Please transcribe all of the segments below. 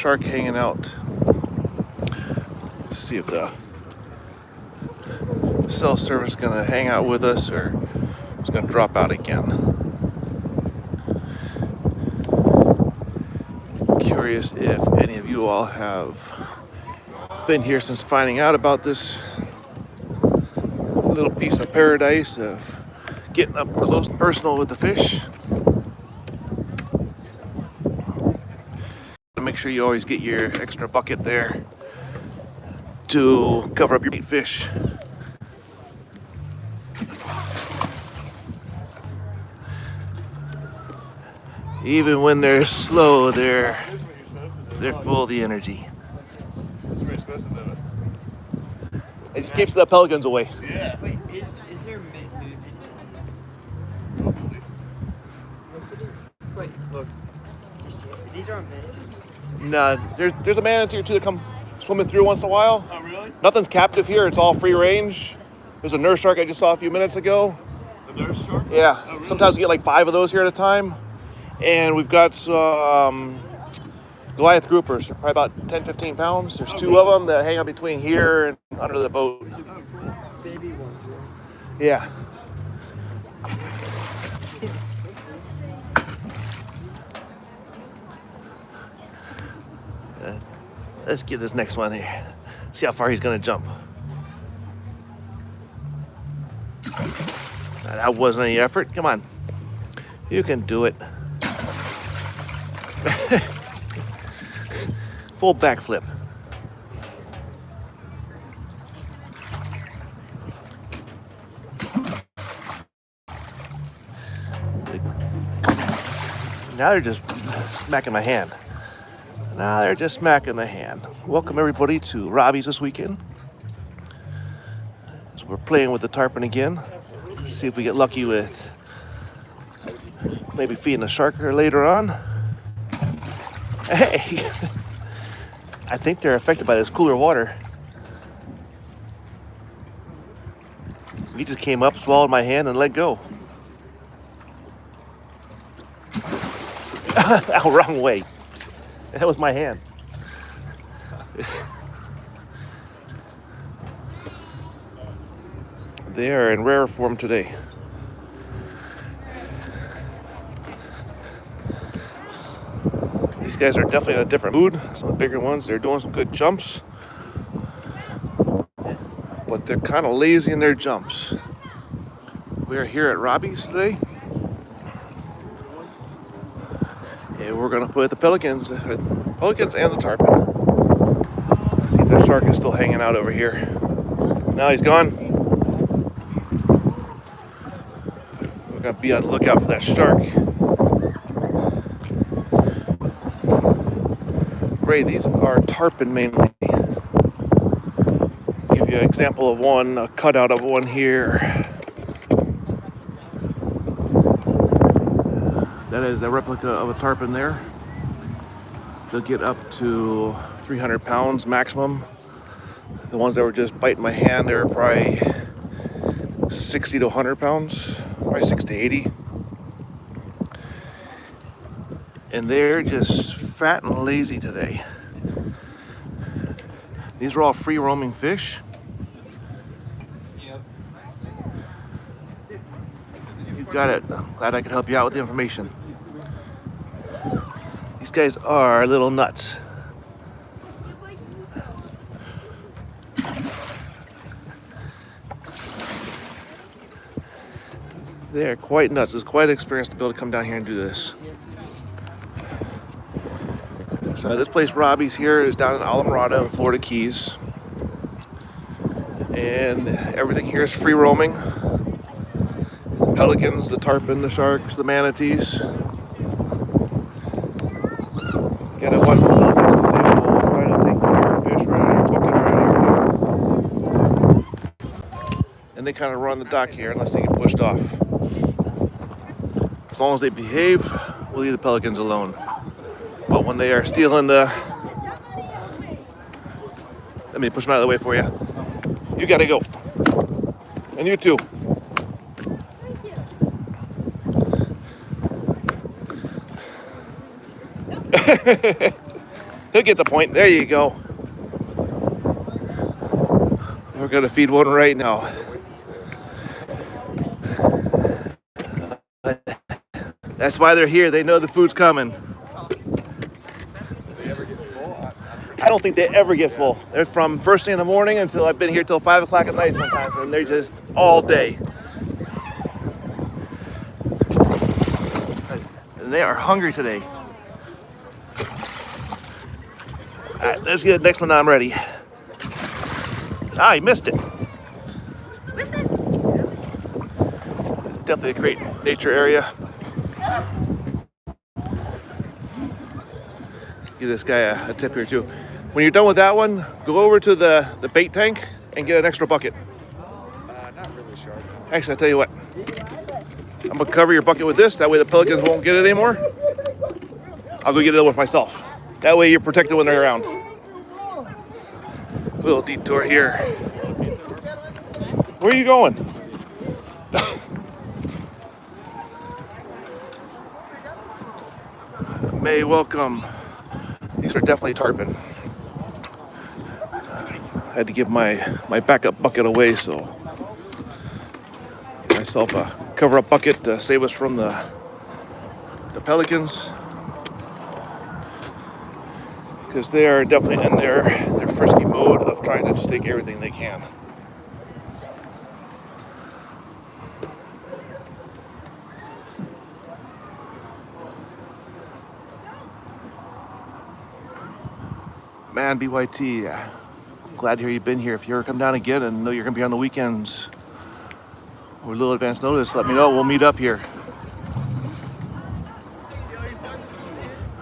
shark hanging out. Let's see if the cell service is gonna hang out with us or it's gonna drop out again. Curious if any of you all have been here since finding out about this little piece of paradise of getting up close and personal with the fish. Make sure you always get your extra bucket there to cover up your bait fish. Even when they're slow, they're full of the energy. That's where you're supposed to do it. It just keeps the pelicans away. Yeah. Wait, is there nudity? Hopefully. Wait, Look. these aren't manatees. Nah, there's a manatee or two that come swimming through once in a while. Oh, really? Nothing's captive here. It's all free range. There's a nurse shark I just saw a few minutes ago. The nurse shark? Yeah. Oh, really? Sometimes we get like 5 of those here at a time. And we've got some Goliath groupers. They're probably about 10, 15 pounds. There's 2 of them that hang out between here and under the boat. Oh, cool. Baby ones, right? Yeah. Let's get this next one here. See how far he's gonna jump. That wasn't any effort. Come on. You can do it. Full backflip. Now they're just smacking my hand. Now they're just smacking the hand. Welcome everybody to Robbie's this weekend. So we're playing with the tarpon again. See if we get lucky with maybe feeding a shark or later on. Hey, I think they're affected by this cooler water. He just came up, swallowed my hand, and let go. Oh, wrong way. That was my hand. They are in rare form today. These guys are definitely in a different mood. Some of the bigger ones, they're doing some good jumps. But they're kind of lazy in their jumps. We are here at Robbie's today. And we're gonna put the pelicans and the tarpon. Let's see if that shark is still hanging out over here. No, he's gone. We're gonna be on the lookout for that shark. Ray, these are tarpon mainly. Give you an example of one, a cutout of one here. That is a replica of a tarpon there. They'll get up to 300 pounds maximum. The ones that were just biting my hand, they were probably 60 to 100 pounds, probably 60 to 80. And they're just fat and lazy today. These are all free roaming fish. You got it. I'm glad I could help you out with the information. These guys are little nuts. They are quite nuts. It's quite an experience to be able to come down here and do this. So this place, Robbie's here, is down in Alamorada in Florida Keys. And everything here is free roaming. The pelicans, the tarpon, the sharks, the manatees. Gotta watch the pelicans because they will try to take your fish right out of your bucket right here. And they kind of run the dock here unless they get pushed off. As long as they behave, we'll leave the pelicans alone. But when they are stealing the... Let me push them out of the way for you. You gotta go. And you too. He'll get the point. There you go. We're gonna feed one right now. That's why they're here. They know the food's coming. I don't think they ever get full. They're from first thing in the morning until I've been here till 5 o'clock at night sometimes, and they're just all day. And they are hungry today. All right, let's get the next one. I'm ready. Ah, you missed it. Missed it? It's definitely a great nature area. Give this guy a tip here too. When you're done with that one, go over to the bait tank and get an extra bucket. Not really sure. Actually, I'll tell you what. I'm gonna cover your bucket with this. That way the pelicans won't get it anymore. I'll go get it with myself. That way you're protected when they're around. Little detour here. Where are you going? May welcome. These are definitely tarpon. I had to give my backup bucket away, so get myself a cover-up bucket to save us from the pelicans, because they are definitely in their frisky mode of trying to just take everything they can. Man, BYT, glad to hear you've been here. If you ever come down again and know you're going to be on the weekends or a little advance notice, let me know. We'll meet up here.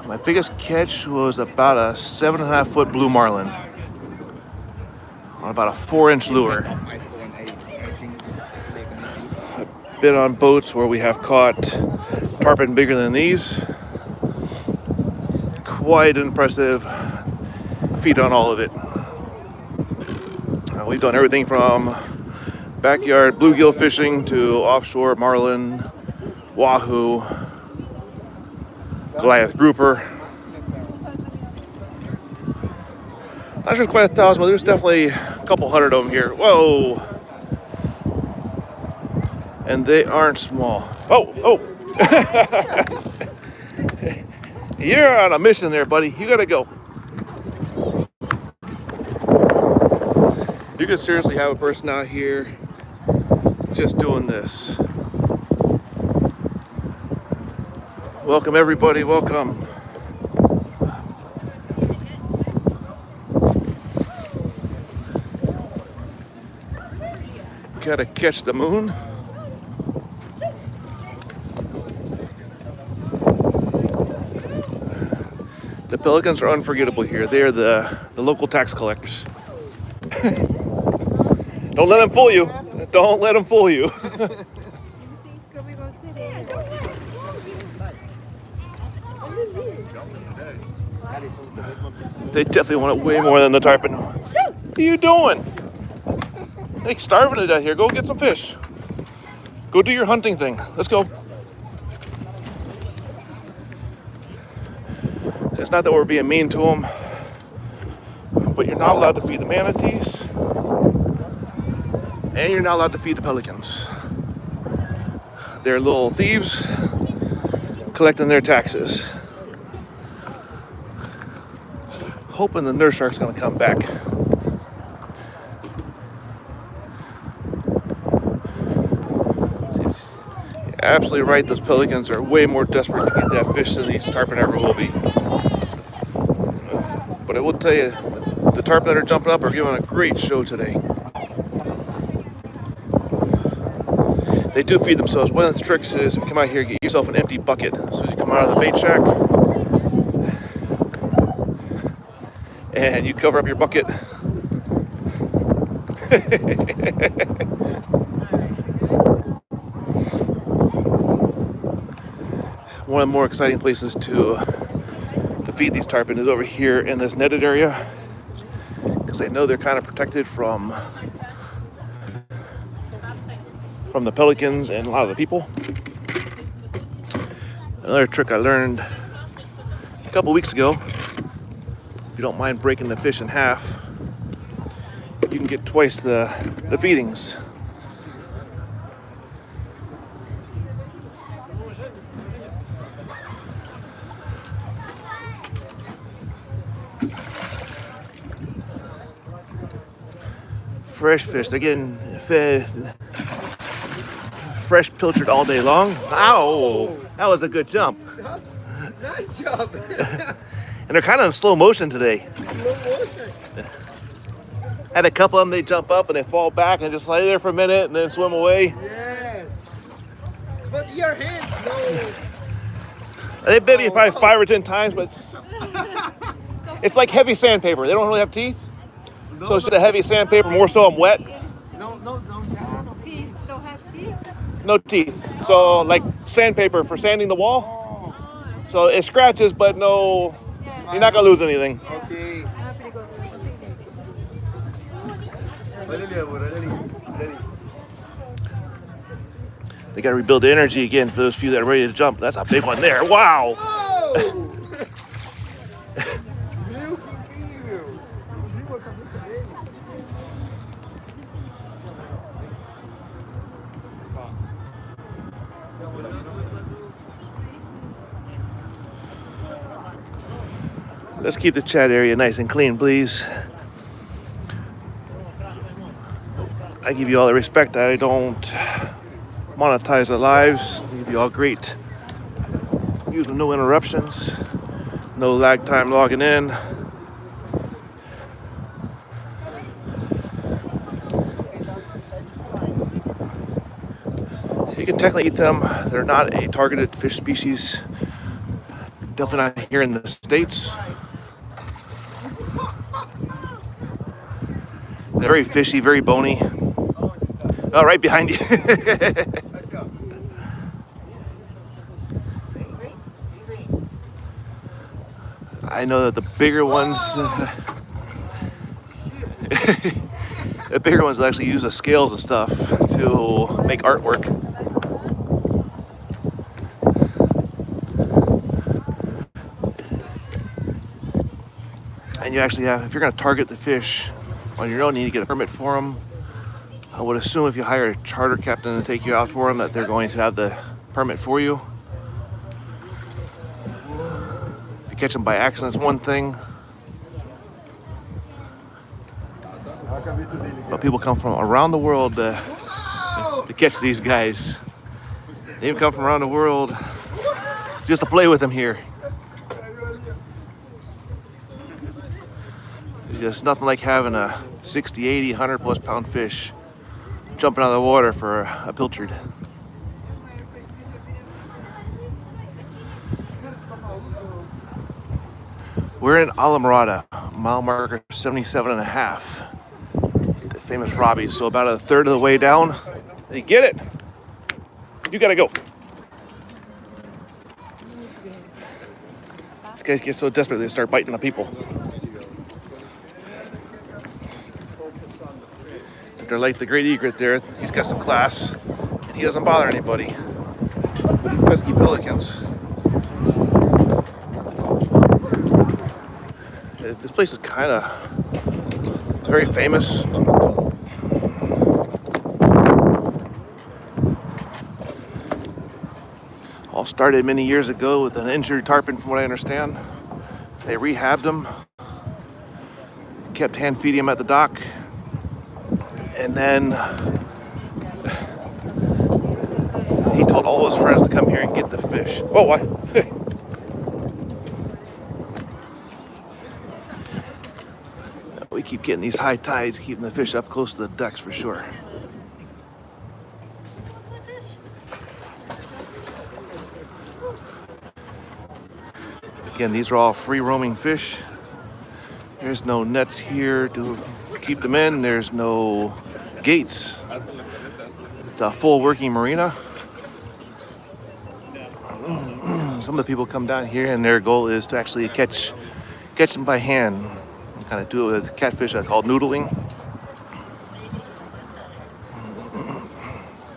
My biggest catch was about a 7.5 foot blue marlin on about a 4-inch lure. I've been on boats where we have caught tarpon bigger than these. Quite impressive feed on all of it. We've done everything from backyard bluegill fishing to offshore marlin, wahoo, Goliath grouper. Not sure quite 1,000, but there's definitely a couple hundred of them here. Whoa! And they aren't small. Oh! You're on a mission there, buddy. You gotta go. You could seriously have a person out here just doing this. Welcome everybody, welcome. Gotta catch the moon. The pelicans are unforgettable here. They are the local tax collectors. Don't let them fool you. Don't let them fool you. They definitely want it way more than the tarpon. What are you doing? They're starving to death here. Go get some fish. Go do your hunting thing. Let's go. It's not that we're being mean to them, but you're not allowed to feed the manatees, and you're not allowed to feed the pelicans. They're little thieves collecting their taxes. Hoping the nurse shark's gonna come back. You're absolutely right, those pelicans are way more desperate to get that fish than these tarpon ever will be. But I will tell you, the tarpon that are jumping up are giving a great show today. They do feed themselves. One of the tricks is if you come out here, get yourself an empty bucket. So you come out of the bait shack and you cover up your bucket. One of the more exciting places to feed these tarpon is over here in this netted area, because they know they're kind of protected from the pelicans and a lot of the people. Another trick I learned a couple weeks ago If you don't mind breaking the fish in half, you can get twice the feedings. Fresh fish, they're getting fed fresh pilchard all day long. Ow! That was a good jump. Nice job. And they're kind of in slow motion today. Slow motion. Had a couple of them, they jump up and they fall back and just lay there for a minute and then swim away. Yes. But your hand, no. They bit me probably 5 or 10 times, but it's like heavy sandpaper. They don't really have teeth. So it's just a heavy sandpaper, more so I'm wet. No. Teeth. Don't have teeth. No teeth. So like sandpaper for sanding the wall. So it scratches, but no, you're not gonna lose anything. Okay. They gotta rebuild the energy again for those few that are ready to jump. That's a big one there. Wow. Oh! Meu, que incrível! Viu a cabeça dele? Let's keep the chat area nice and clean, please. I give you all the respect. I don't monetize the lives. I give you all great views with no interruptions, no lag time logging in. You can technically eat them. They're not a targeted fish species. Definitely not here in the States. They're very fishy, very bony. Oh, right behind you. I know that the bigger ones, the bigger ones actually use the scales and stuff to make artwork. And you actually have, if you're going to target the fish on your own, you need to get a permit for them. I would assume if you hire a charter captain to take you out for them, that they're going to have the permit for you. If you catch them by accident, it's one thing. But people come from around the world to catch these guys. They even come from around the world just to play with them here. There's just nothing like having a 60, 80, 100 plus pound fish jumping out of the water for a pilchard. We're in Islamorada, mile marker 77.5. The famous Robbie. So about a third of the way down. You get it? You gotta go. These guys get so desperate they start biting the people. They're like the great egret there. He's got some class. And he doesn't bother anybody. Pesky pelicans. This place is kind of very famous. All started many years ago with an injured tarpon, from what I understand. They rehabbed him, kept hand feeding him at the dock, and then he told all his friends to come here and get the fish. Oh, why? We keep getting these high tides, keeping the fish up close to the decks for sure. Again, these are all free roaming fish. There's no nets here to keep them in. There's no gates. It's a full working marina. Some of the people come down here and their goal is to actually catch them by hand. Kind of do it with catfish called noodling.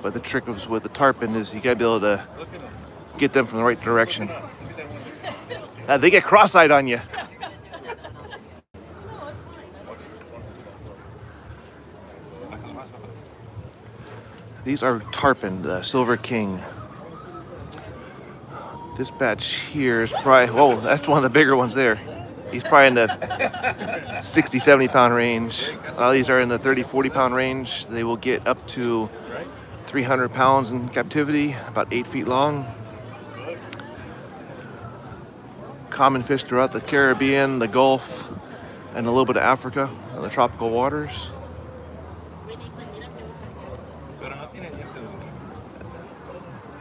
But the trick with the tarpon is you gotta be able to get them from the right direction. They get cross-eyed on you. These are Tarpon, the Silver King. This batch here is probably, whoa, that's one of the bigger ones there. He's probably in the 60, 70 pound range. These are in the 30, 40 pound range. They will get up to 300 pounds in captivity, about 8 feet long. Common fish throughout the Caribbean, the Gulf, and a little bit of Africa, and the tropical waters.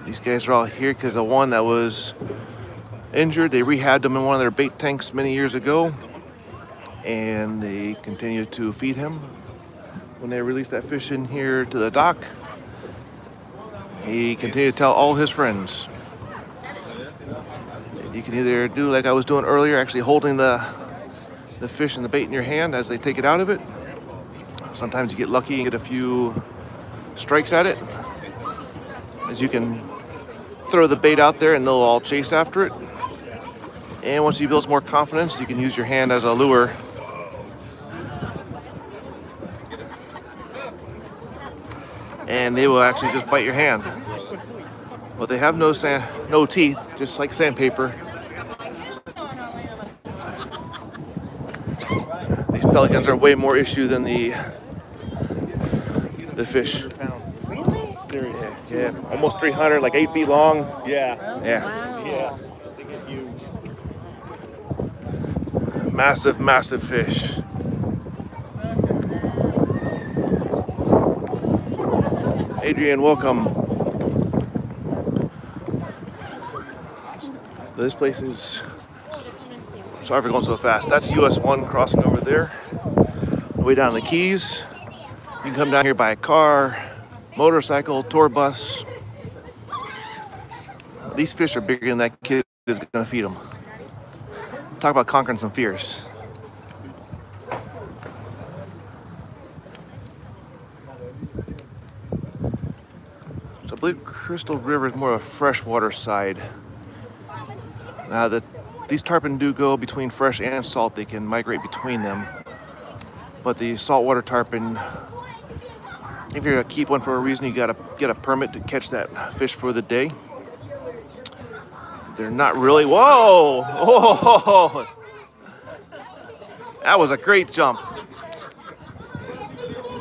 These guys are all here because of one that was injured. They rehabbed him in one of their bait tanks many years ago, and they continue to feed him. When they released that fish in here to the dock, he continued to tell all his friends. You can either do like I was doing earlier, actually holding the fish and the bait in your hand as they take it out of it. Sometimes you get lucky and get a few strikes at it, as you can throw the bait out there and they'll all chase after it. And once you build some more confidence, you can use your hand as a lure. And they will actually just bite your hand. But they have no teeth, just like sandpaper. These pelicans are way more issue than the fish. Really? Seriously. Yeah, almost 300, like 8 feet long. Yeah. Yeah. Wow. Yeah. They get huge. Massive, massive fish. Adrian, welcome. This place is, sorry for going so fast. That's US 1 crossing over there. Way down the Keys. You can come down here by car, motorcycle, tour bus. These fish are bigger than that kid is gonna feed them. Talk about conquering some fears. So I believe Crystal River is more of a freshwater side. Now that these tarpon do go between fresh and salt, they can migrate between them. But the saltwater tarpon, if you're gonna keep one for a reason, you gotta get a permit to catch that fish for the day. They're not really, whoa! Oh, that was a great jump.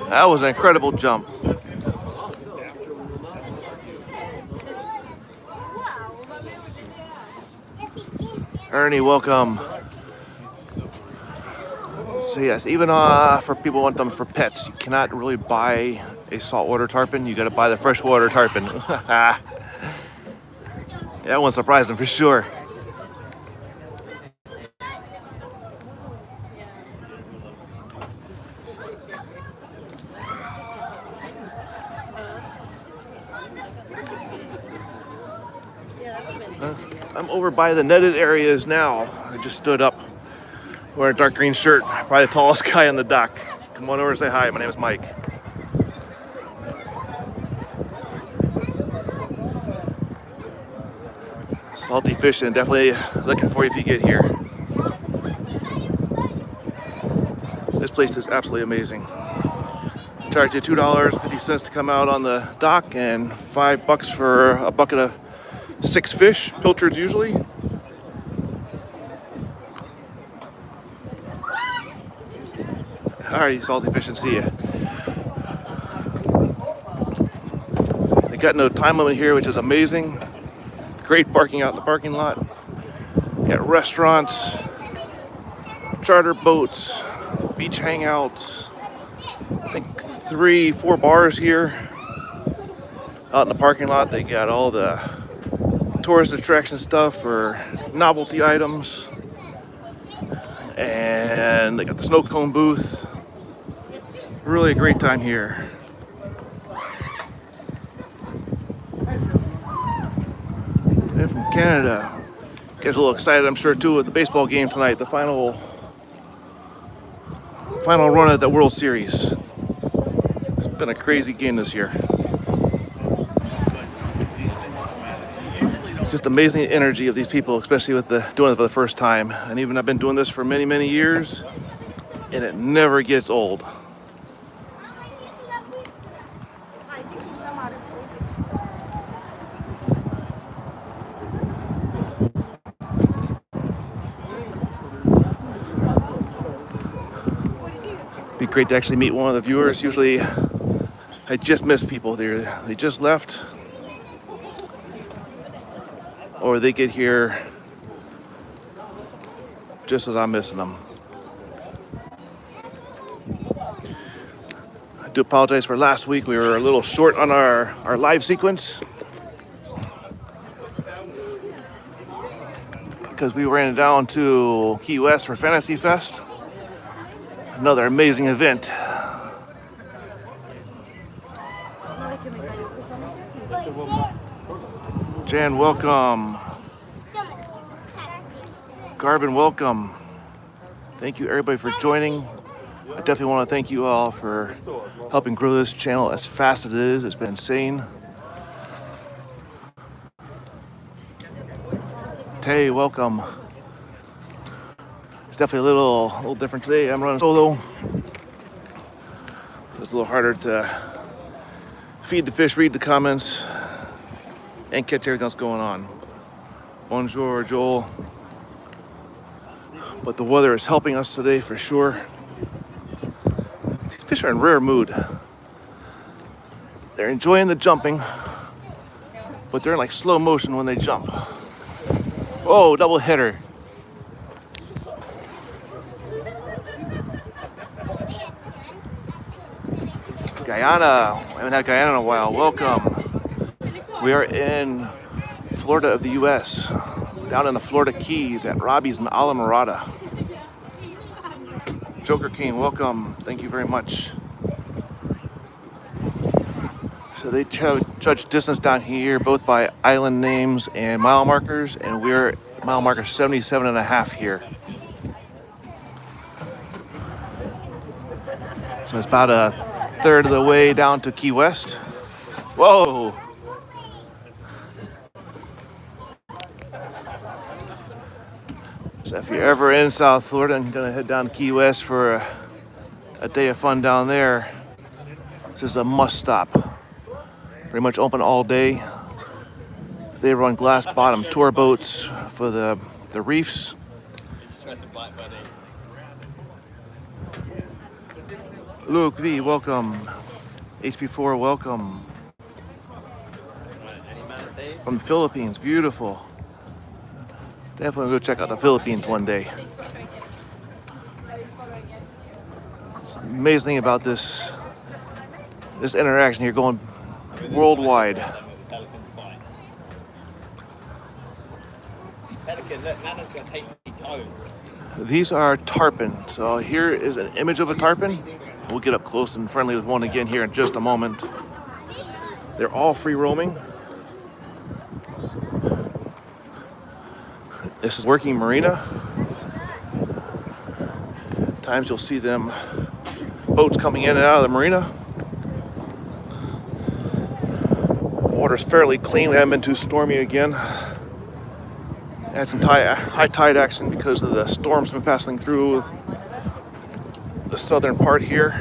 That was an incredible jump. Ernie, welcome. So yes, even for people who want them for pets, you cannot really buy a saltwater tarpon. You got to buy the freshwater tarpon. That one surprised them for sure. I'm over by the netted areas now. I just stood up, wearing a dark green shirt, probably the tallest guy on the dock. Come on over and say hi. My name is Mike. Salty fishing, definitely looking for you if you get here. This place is absolutely amazing. Charge you $2.50 to come out on the dock and $5 for a bucket of 6 fish, pilchards usually. Alrighty, salty fish, and see ya. They got no time limit here, which is amazing. Great parking out in the parking lot. Got restaurants, charter boats, beach hangouts. I think 3, 4 bars here. Out in the parking lot, they got all the tourist attraction stuff or novelty items. And they got the snow cone booth. Really a great time here. And from Canada, guys a little excited, I'm sure, too, with the baseball game tonight, the final run at the World Series. It's been a crazy game this year. It's just amazing the energy of these people, especially with doing it for the first time. And even I've been doing this for many, many years, and it never gets old. Be great to actually meet one of the viewers. Usually I just miss people. They just left, or they get here just as I'm missing them. I do apologize for last week. We were a little short on our live sequence because we ran down to Key West for Fantasy Fest. Another amazing event. Jan, welcome. Garbin, welcome. Thank you everybody for joining. I definitely want to thank you all for helping grow this channel as fast as it is. It's been insane. Tay, welcome. It's definitely a little different today. I'm running solo. It's a little harder to feed the fish, read the comments, and catch everything else going on. Bonjour, Joel. But the weather is helping us today for sure. These fish are in rare mood. They're enjoying the jumping, but they're in like slow motion when they jump. Oh, double header. Guyana. I haven't had Guyana in a while. Welcome. We are in Florida of the U.S. Down in the Florida Keys at Robbie's in Islamorada. Joker King, welcome. Thank you very much. So they judge distance down here both by island names and mile markers, and we're mile marker 77.5 here. So it's about a third of the way down to Key West. Whoa! So if you're ever in South Florida and gonna head down to Key West for a day of fun down there, this is a must stop. Pretty much open all day. They run glass bottom tour boats for the reefs. Luke V, welcome. HP4, welcome. From the Philippines, beautiful. Definitely go check out the Philippines one day. It's the amazing thing about this interaction here going worldwide. These are tarpon. So here is an image of a tarpon. We'll get up close and friendly with one again here in just a moment. They're all free roaming. This is working marina. Times you'll see them boats coming in and out of the marina. Water's fairly clean. We haven't been too stormy again. Had some high tide action because of the storms been passing through the southern part here.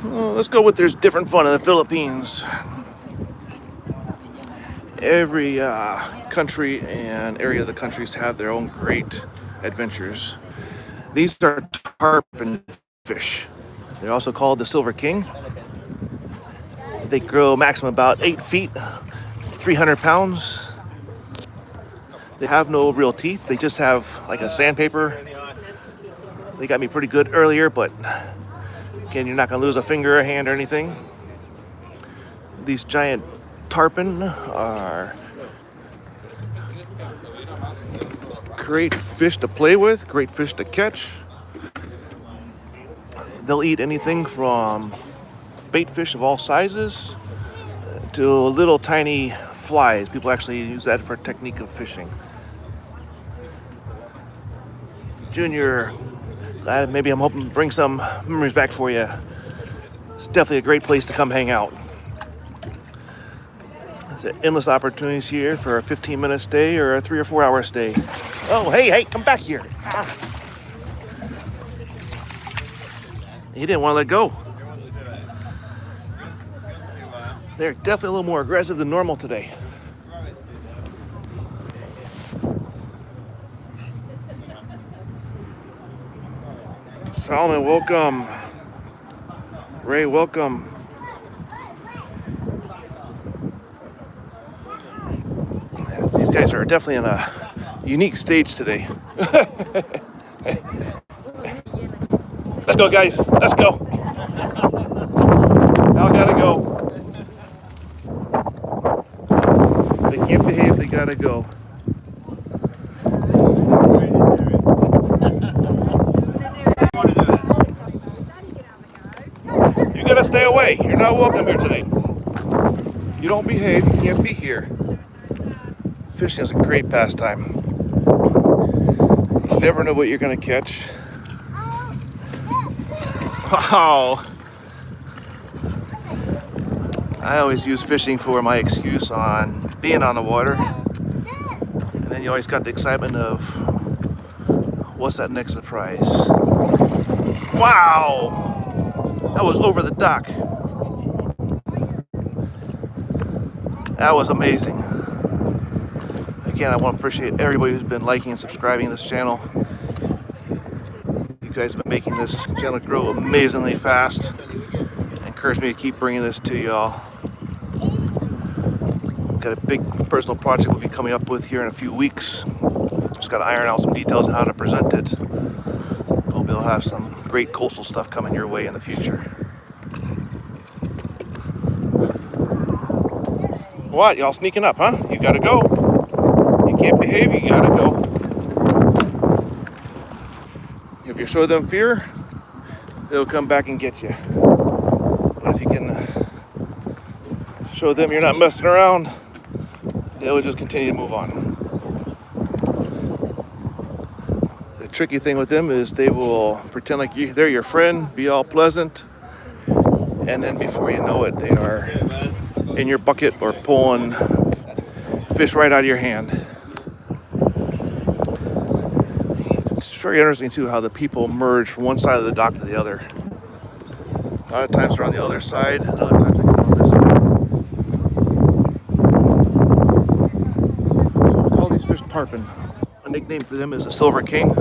Well, let's go with there's different fun in the Philippines. Every country and area of the countries have their own great adventures. These are tarpon fish. They're also called the Silver King. They grow maximum about 8 feet, 300 pounds. They have no real teeth. They just have like a sandpaper. They got me pretty good earlier, but again, you're not gonna lose a finger, a hand, or anything. These giant tarpon are great fish to play with, great fish to catch. They'll eat anything from bait fish of all sizes to little tiny flies. People actually use that for a technique of fishing. Junior, glad maybe I'm hoping to bring some memories back for you. It's definitely a great place to come hang out. There's endless opportunities here for a 15-minute stay or a 3 or 4 hour stay. Oh, hey, come back here. He didn't want to let go. They're definitely a little more aggressive than normal today. Solomon, welcome. Ray, welcome. These guys are definitely in a unique stage today. Let's go, guys. Let's go. Now I gotta go. They can't behave, they gotta go. You gotta stay away. You're not welcome here today. You don't behave, you can't be here. Fishing is a great pastime. You never know what you're gonna catch. Wow. I always use fishing for my excuse on being on the water. And then you always got the excitement of what's that next surprise? Wow! That was over the dock. That was amazing. Again, I want to appreciate everybody who's been liking and subscribing this channel. You guys have been making this channel grow amazingly fast. Encourage me to keep bringing this to y'all. Got a big personal project we'll be coming up with here in a few weeks. Just got to iron out some details on how to present it. Hope you'll have some great coastal stuff coming your way in the future. What? Y'all sneaking up, huh? You gotta go. You can't behave, you gotta go. If you show them fear, they'll come back and get you. But if you can show them you're not messing around, they'll just continue to move on. The tricky thing with them is they will pretend like they're your friend, be all pleasant, and then before you know it, they are in your bucket or pulling fish right out of your hand. It's very interesting too how the people merge from one side of the dock to the other. A lot of times they're on the other side, and other times they come on this side. So we call these fish tarpon. A nickname for them is a silver king.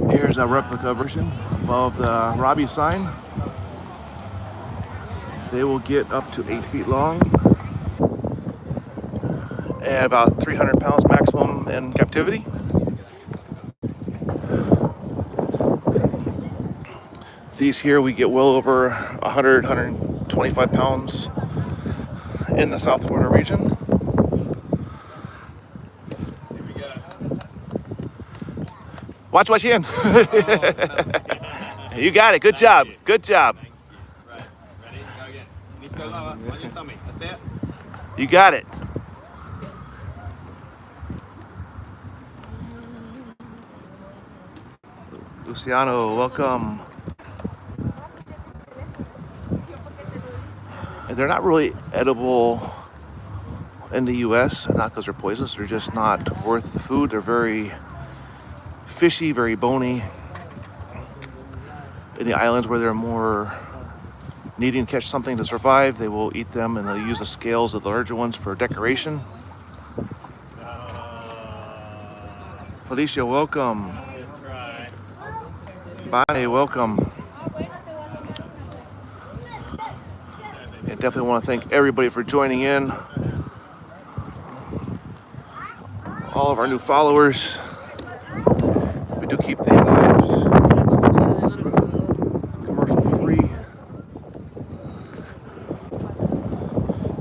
Here's a replica version of the Robbie sign. They will get up to 8 feet long and about 300 pounds maximum in captivity. These here we get well over 100, 125 pounds in the South Florida region. Watch your hand. You got it. Good job. Good job. You got it. Luciano, welcome. And they're not really edible in the US, not because they're poisonous, they're just not worth the food. They're very fishy, very bony. In the islands where they're more needing to catch something to survive, they will eat them and they'll use the scales of the larger ones for decoration. Felicia, welcome. Bonnie, welcome. I definitely want to thank everybody for joining in. All of our new followers. We do keep the lives commercial free.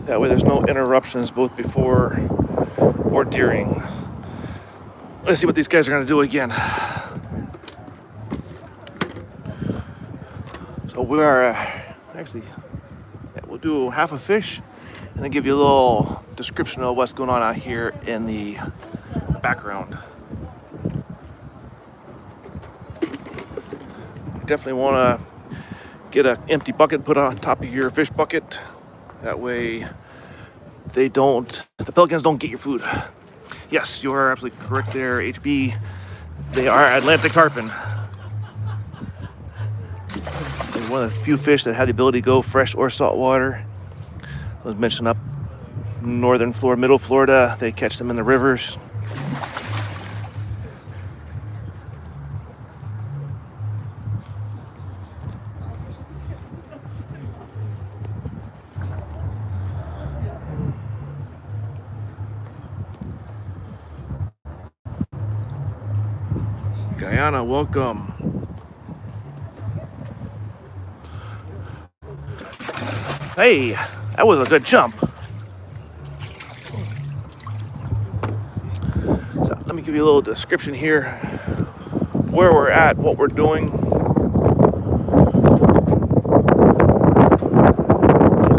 That way there's no interruptions both before or during. Let's see what these guys are going to do again. So we are actually, we'll do half a fish and then give you a little description of what's going on out here in the background. Definitely want to get an empty bucket put on top of your fish bucket. That way the pelicans don't get your food. Yes, you are absolutely correct there, HB. They are Atlantic tarpon. one of the few fish that have the ability to go fresh or saltwater. I was mentioned up northern Florida, middle Florida, they catch them in the rivers. Guyana, welcome. Hey, that was a good jump. So let me give you a little description here, where we're at, what we're doing.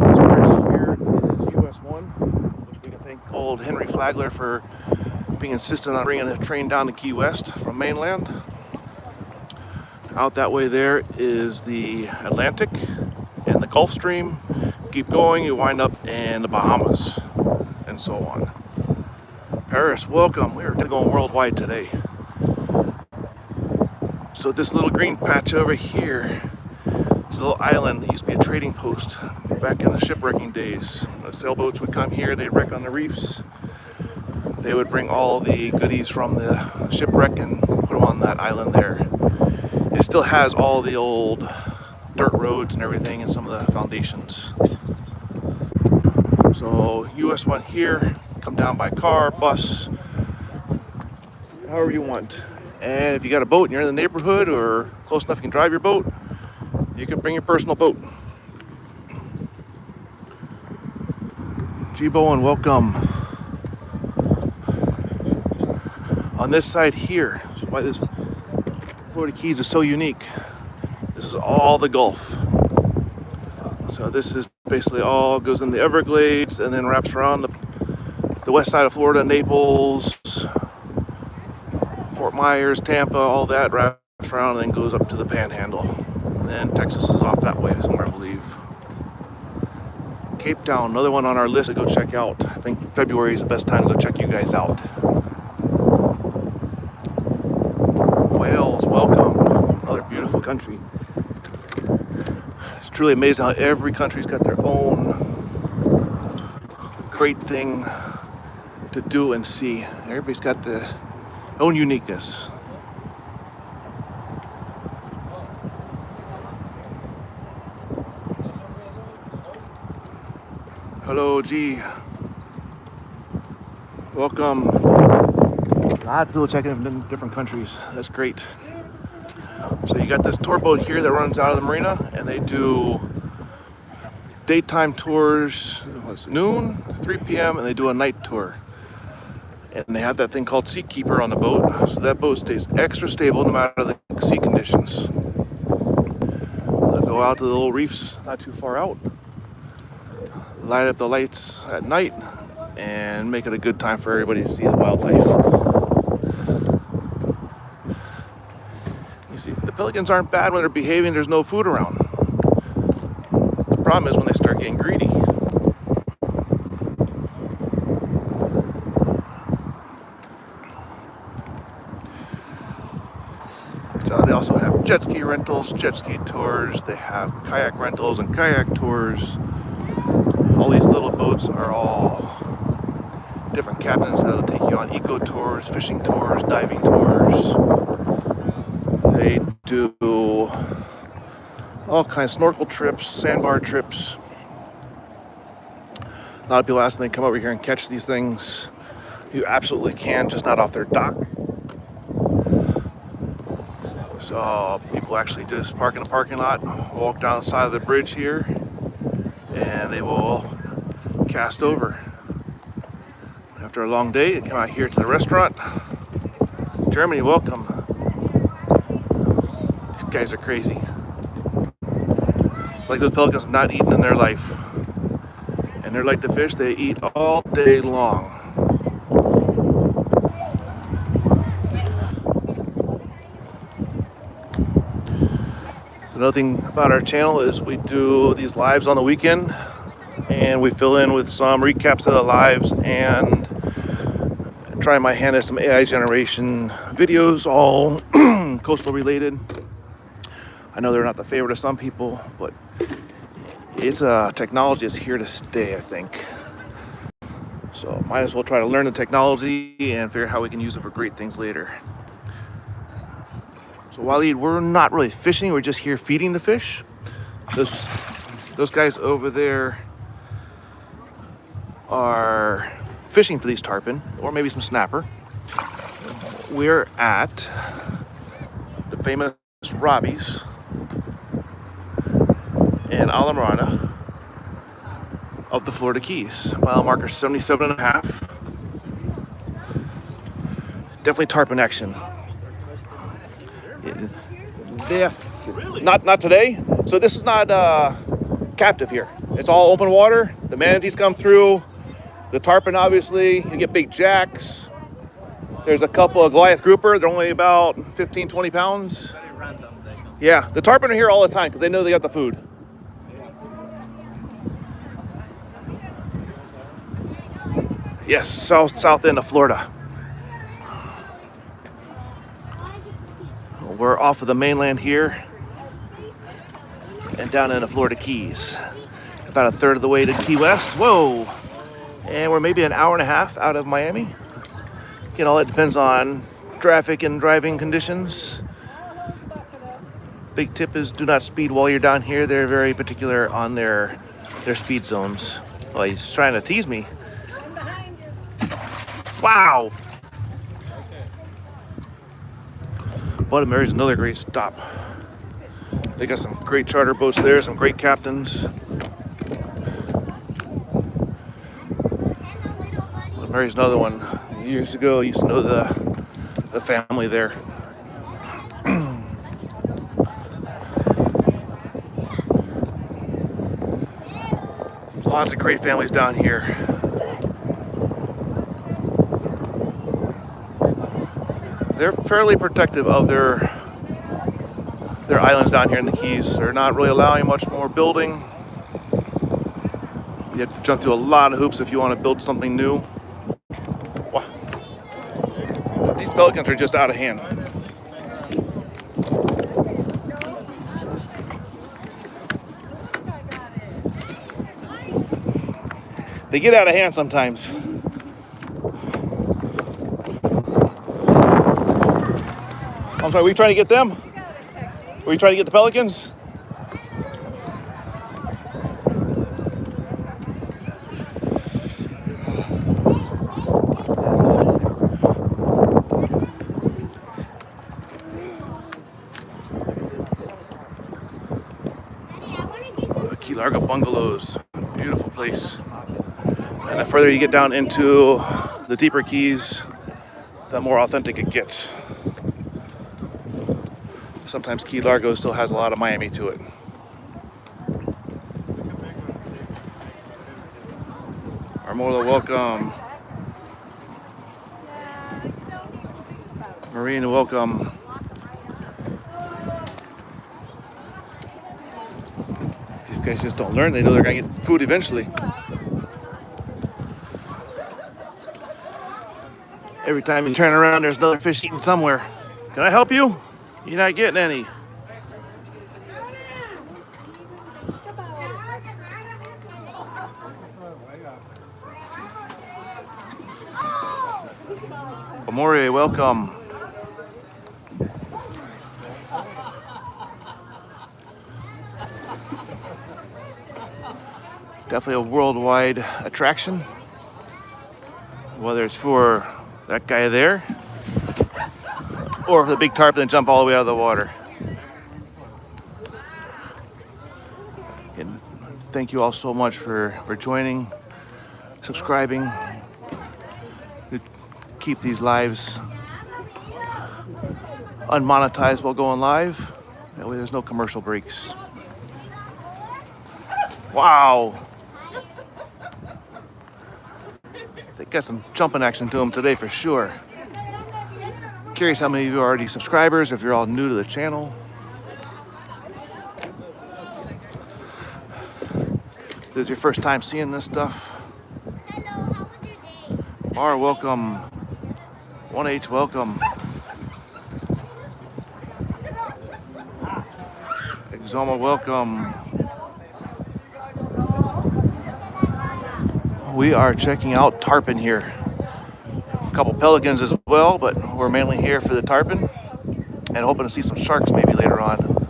This bridge here is US 1, which we can thank old Henry Flagler for being insistent on bringing a train down to Key West from mainland. Out that way there is the Atlantic and the Gulf Stream. Keep going, you wind up in the Bahamas and so on. Paris, welcome. We're going worldwide today. So this little green patch over here, this little island, used to be a trading post back in the shipwrecking days. The sailboats would come here, they'd wreck on the reefs. They would bring all the goodies from the shipwreck and put them on that island there. It still has all the old dirt roads and everything and some of the foundations. So US 1 here, come down by car, bus, however you want. And if you got a boat and you're in the neighborhood or close enough you can drive your boat, you can bring your personal boat. G-Bowen, welcome. On this side here, so why this Florida Keys is so unique, this is all the Gulf. So this is basically all goes in the Everglades and then wraps around the west side of Florida, Naples, Fort Myers, Tampa, all that wraps around and then goes up to the Panhandle. And then Texas is off that way somewhere, I believe. Cape Town, another one on our list to go check out. I think February is the best time to go check you guys out. Wales, welcome. Another beautiful country. It's truly amazing how every country's got their own great thing to do and see. Everybody's got their own uniqueness. Hello, G. Welcome. Lots of people checking in from different countries. That's great. So you got this tour boat here that runs out of the marina, and they do daytime tours. It's noon, 3 p.m., and they do a night tour. And they have that thing called Sea Keeper on the boat, so that boat stays extra stable no matter the sea conditions. They'll go out to the little reefs not too far out, light up the lights at night, and make it a good time for everybody to see the wildlife. You see, the pelicans aren't bad when they're behaving, there's no food around. The problem is when they start getting greedy. So they also have jet ski rentals, jet ski tours, they have kayak rentals and kayak tours. All these little boats are all different cabins that'll take you on eco tours, fishing tours, diving tours. They do all kinds of snorkel trips, sandbar trips. A lot of people ask them to come over here and catch these things. You absolutely can, just not off their dock. So people actually just park in the parking lot, walk down the side of the bridge here, and they will cast over. After a long day, they come out here to the restaurant. Germany, welcome. These guys are crazy. It's like those pelicans have not eaten in their life. And they're like the fish, they eat all day long. So another thing about our channel is we do these lives on the weekend, and we fill in with some recaps of the lives and try my hand at some AI generation videos, all coastal related. I know they're not the favorite of some people, but it's a technology is here to stay, I think. So might as well try to learn the technology and figure out how we can use it for great things later. So Waleed, we're not really fishing, we're just here feeding the fish. Those guys over there are fishing for these tarpon, or maybe some snapper. We're at the famous Robbie's in Marina of the Florida Keys. Mile marker 77.5. Definitely tarpon action. Yeah, not today. So this is not captive here. It's all open water. The manatees come through. The tarpon, obviously, you get big jacks. There's a couple of Goliath grouper. They're only about 15, 20 pounds. Yeah, the tarpon are here all the time because they know they got the food. Yes, south end of Florida. We're off of the mainland here and down in the Florida Keys. About a third of the way to Key West. Whoa! And we're maybe an hour and a half out of Miami. Again, all that depends on traffic and driving conditions. Big tip is do not speed while you're down here. They're very particular on their speed zones. Oh, he's trying to tease me. Wow! Bloody Mary's another great stop. They got some great charter boats there, some great captains. Bloody Mary's another one. Years ago, I used to know the family there. Lots of great families down here. They're fairly protective of their islands down here in the Keys. They're not really allowing much more building. You have to jump through a lot of hoops if you want to build something new. Wow. These pelicans are just out of hand. They get out of hand sometimes. I'm sorry, were you trying to get them? Were you trying to get the pelicans? Key Largo bungalows, beautiful place. And the further you get down into the deeper keys, the more authentic it gets. Sometimes Key Largo still has a lot of Miami to it. Are more than welcome. Marina, welcome. These guys just don't learn. They know they're gonna get food eventually. Every time you turn around, there's another fish eating somewhere. Can I help you? You're not getting any. Amore, welcome. Definitely a worldwide attraction. Whether it's for that guy there, or if the big tarpon that jump all the way out of the water. And thank you all so much for joining, subscribing. We keep these lives unmonetized while going live. That way there's no commercial breaks. Wow. They got some jumping action to them today for sure. Curious how many of you are already subscribers, or if you're all new to the channel. If this is your first time seeing this stuff. Hello, how was your day? Mar, welcome. 1H, welcome. Selma, welcome. We are checking out tarpon here. A couple pelicans as well, but we're mainly here for the tarpon and hoping to see some sharks maybe later on.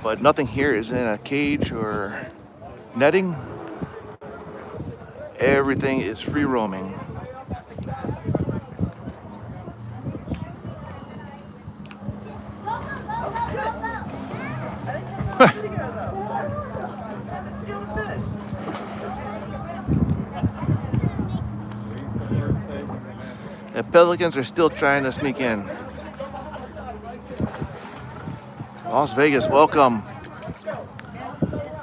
But nothing here is in a cage or netting. Everything is free roaming. The pelicans are still trying to sneak in. Las Vegas, welcome.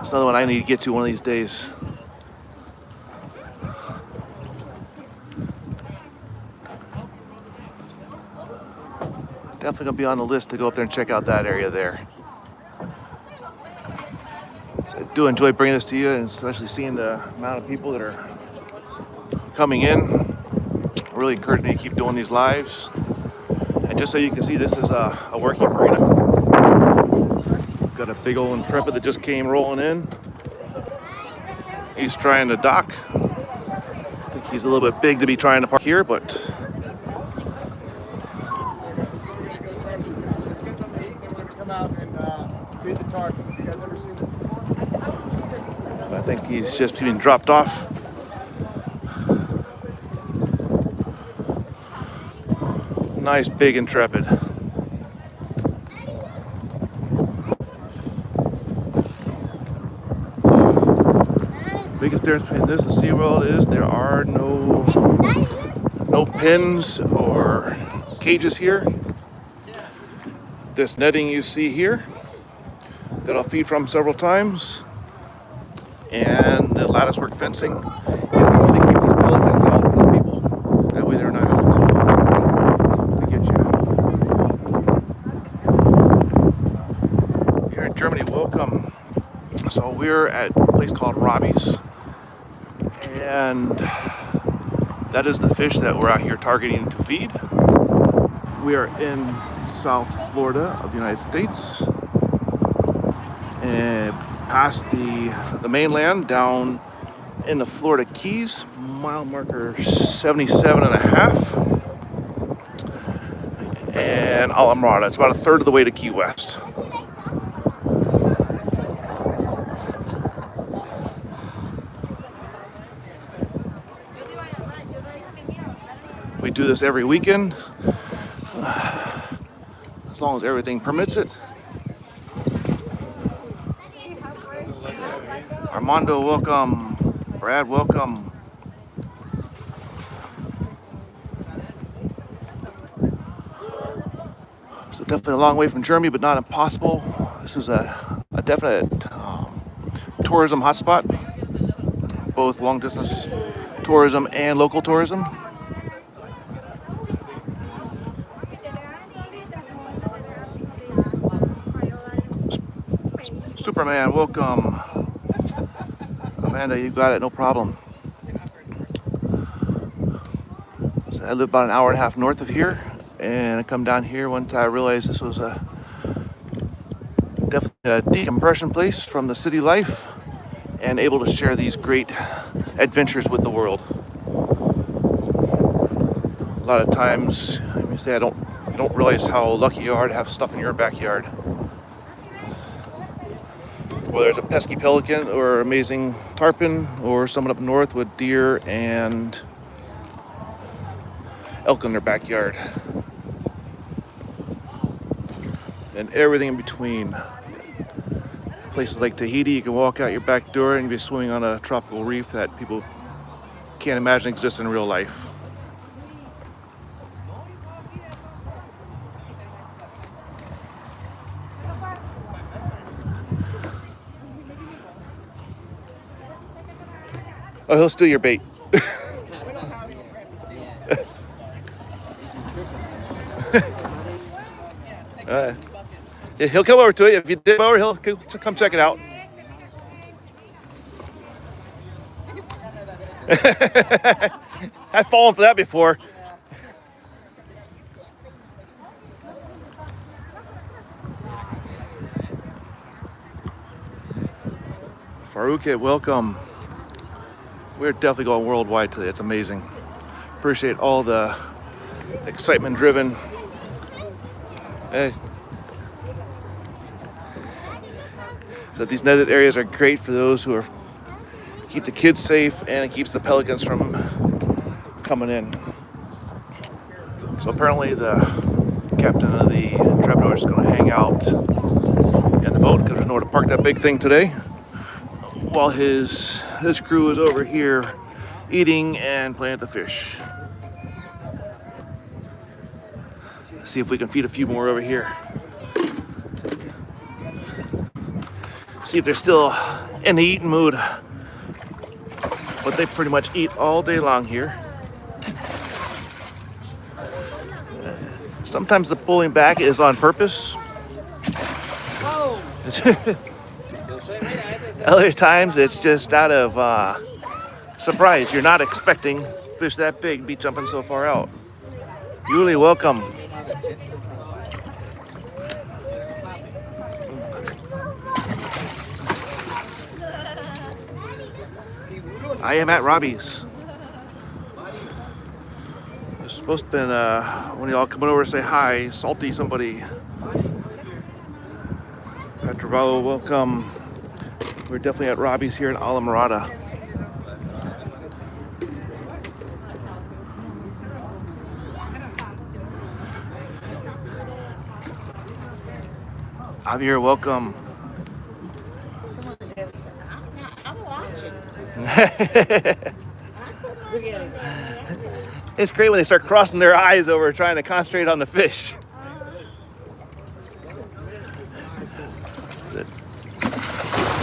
It's another one I need to get to one of these days. Definitely gonna be on the list to go up there and check out that area there. So I do enjoy bringing this to you, and especially seeing the amount of people that are coming in. I really encourage me to keep doing these lives. And just so you can see, this is a working marina. Got a big old Intrepid that just came rolling in. He's trying to dock. I think he's a little bit big to be trying to park here, but Let's get something to eat, then we're going to come out and feed the tarpon. Have you guys ever seen it? I think he's just being dropped off. Nice big Intrepid. Biggest difference between this and SeaWorld is there are no pins or cages here. This netting you see here that I'll feed from several times, and the latticework fencing. And I'm going to keep these pelicans out from the people. That way they're not going to get you. Here in Germany, welcome. So we're at a place called Robbie's, and that is the fish that we're out here targeting to feed. We are in South Florida of the United States, and past the mainland down in the Florida Keys, mile marker 77.5, and Alamrada. It's about a third of the way to Key West. We do this every weekend, as long as everything permits it. Armando, welcome. Brad, welcome. So definitely a long way from Germany, but not impossible. This is a definite tourism hotspot, both long distance tourism and local tourism. Superman, welcome. Amanda, you got it, no problem. So I live about an hour and a half north of here, and I come down here once I realized this was definitely a decompression place from the city life, and able to share these great adventures with the world. A lot of times, let me say, you don't realize how lucky you are to have stuff in your backyard. Whether it's a pesky pelican or amazing tarpon, or someone up north with deer and elk in their backyard. And everything in between. Places like Tahiti, you can walk out your back door and be swimming on a tropical reef that people can't imagine exists in real life. Oh, he'll steal your bait. Yeah, he'll come over to it. If you dip over, he'll come check it out. I've fallen for that before. Farouk, welcome. We're definitely going worldwide today. It's amazing. Appreciate all the excitement driven. Hey. So these netted areas are great for those who are keep the kids safe, and it keeps the pelicans from coming in. So apparently the captain of the Trapdoor is going to hang out in the boat because there's nowhere to park that big thing today, while his crew is over here eating and playing with the fish. Let's see if we can feed a few more over here. See if they're still in the eating mood. But they pretty much eat all day long here. Sometimes the pulling back is on purpose. Other times it's just out of surprise. You're not expecting fish that big to be jumping so far out. Yuli, welcome. I am at Robbie's. There's supposed to be when y'all coming over to say hi, salty somebody. Petrovallo, welcome. We're definitely at Robbie's here in Alamorada. Javier, welcome. I'm watching. It's great when they start crossing their eyes over trying to concentrate on the fish.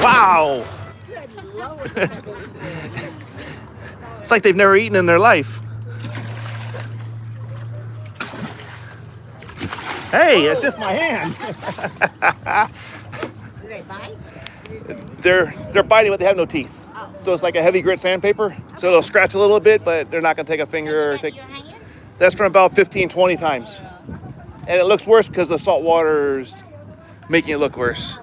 Wow! It's like they've never eaten in their life. Hey, it's just my hand. Do they bite? They're biting, but they have no teeth. So it's like a heavy grit sandpaper. So they'll scratch a little bit, but they're not gonna take a finger or take. That's from about 15, 20 times. And it looks worse because the salt water's making it look worse.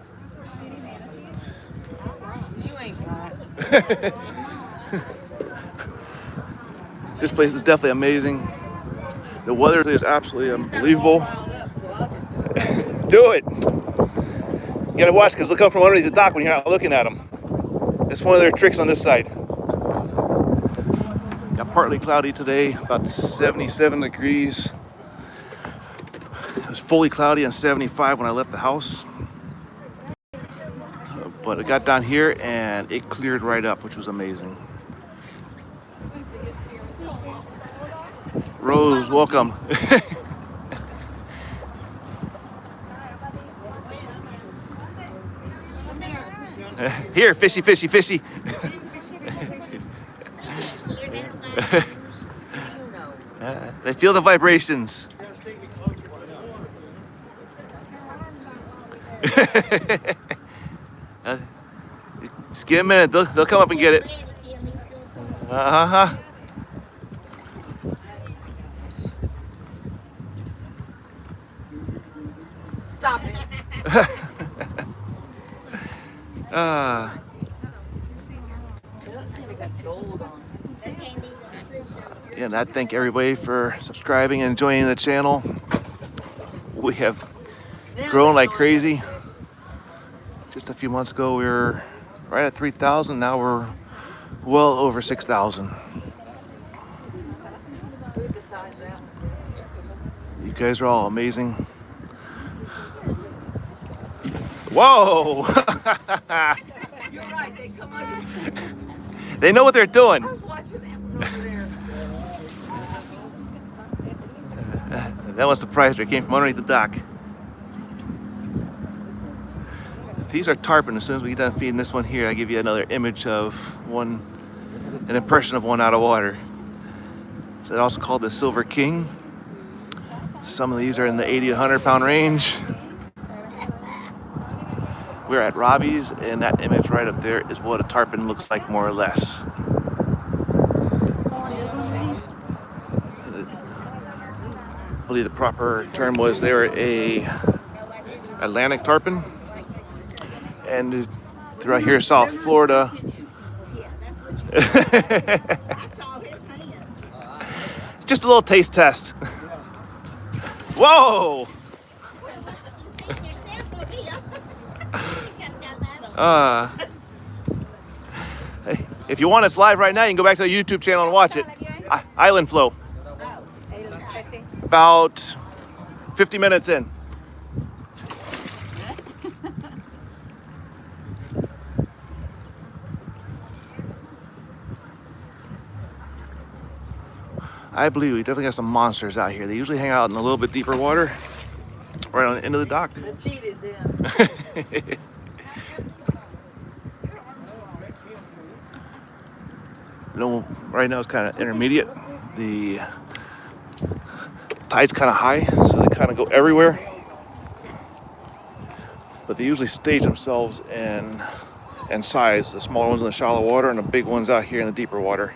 You ain't got. This place is definitely amazing. The weather is absolutely unbelievable. Do it. You gotta watch because they'll come from underneath the dock when you're not looking at them. It's one of their tricks on this side. Got partly cloudy today, about 77 degrees. It was fully cloudy and 75 when I left the house. But it got down here and it cleared right up, which was amazing. Rose, welcome. Here, fishy, fishy, fishy. They feel the vibrations. Just give a minute, they'll come up and get it. Uh-huh. Stop it. And I thank everybody for subscribing and joining the channel. We have grown like crazy. Just a few months ago, we were right at 3,000. Now we're well over 6,000. You guys are all amazing. Whoa! You're right, they come under. They know what they're doing. I was watching that one over there. That one surprised her. It came from underneath the dock. These are tarpon. As soon as we get done feeding this one here, I give you another image of one, an impression of one out of water. So they're also called the Silver King. Some of these are in the 80 to 100 pound range. We're at Robbie's, and that image right up there is what a tarpon looks like, more or less. I believe the proper term was they were a Atlantic tarpon, and throughout here, South Florida. Yeah, that's what you I saw his hand. Just a little taste test. Whoa! You face yourself or me. You should've got that on. Hey, if you want, it's live right now. You can go back to the YouTube channel and watch it. IslandFlow. Oh, okay. About 50 minutes in. I believe we definitely got some monsters out here. They usually hang out in a little bit deeper water, right on the end of the dock. I cheated them. No, right now it's kind of intermediate. The tide's kind of high, so they kind of go everywhere. But they usually stage themselves in size. The smaller ones in the shallow water and the big ones out here in the deeper water.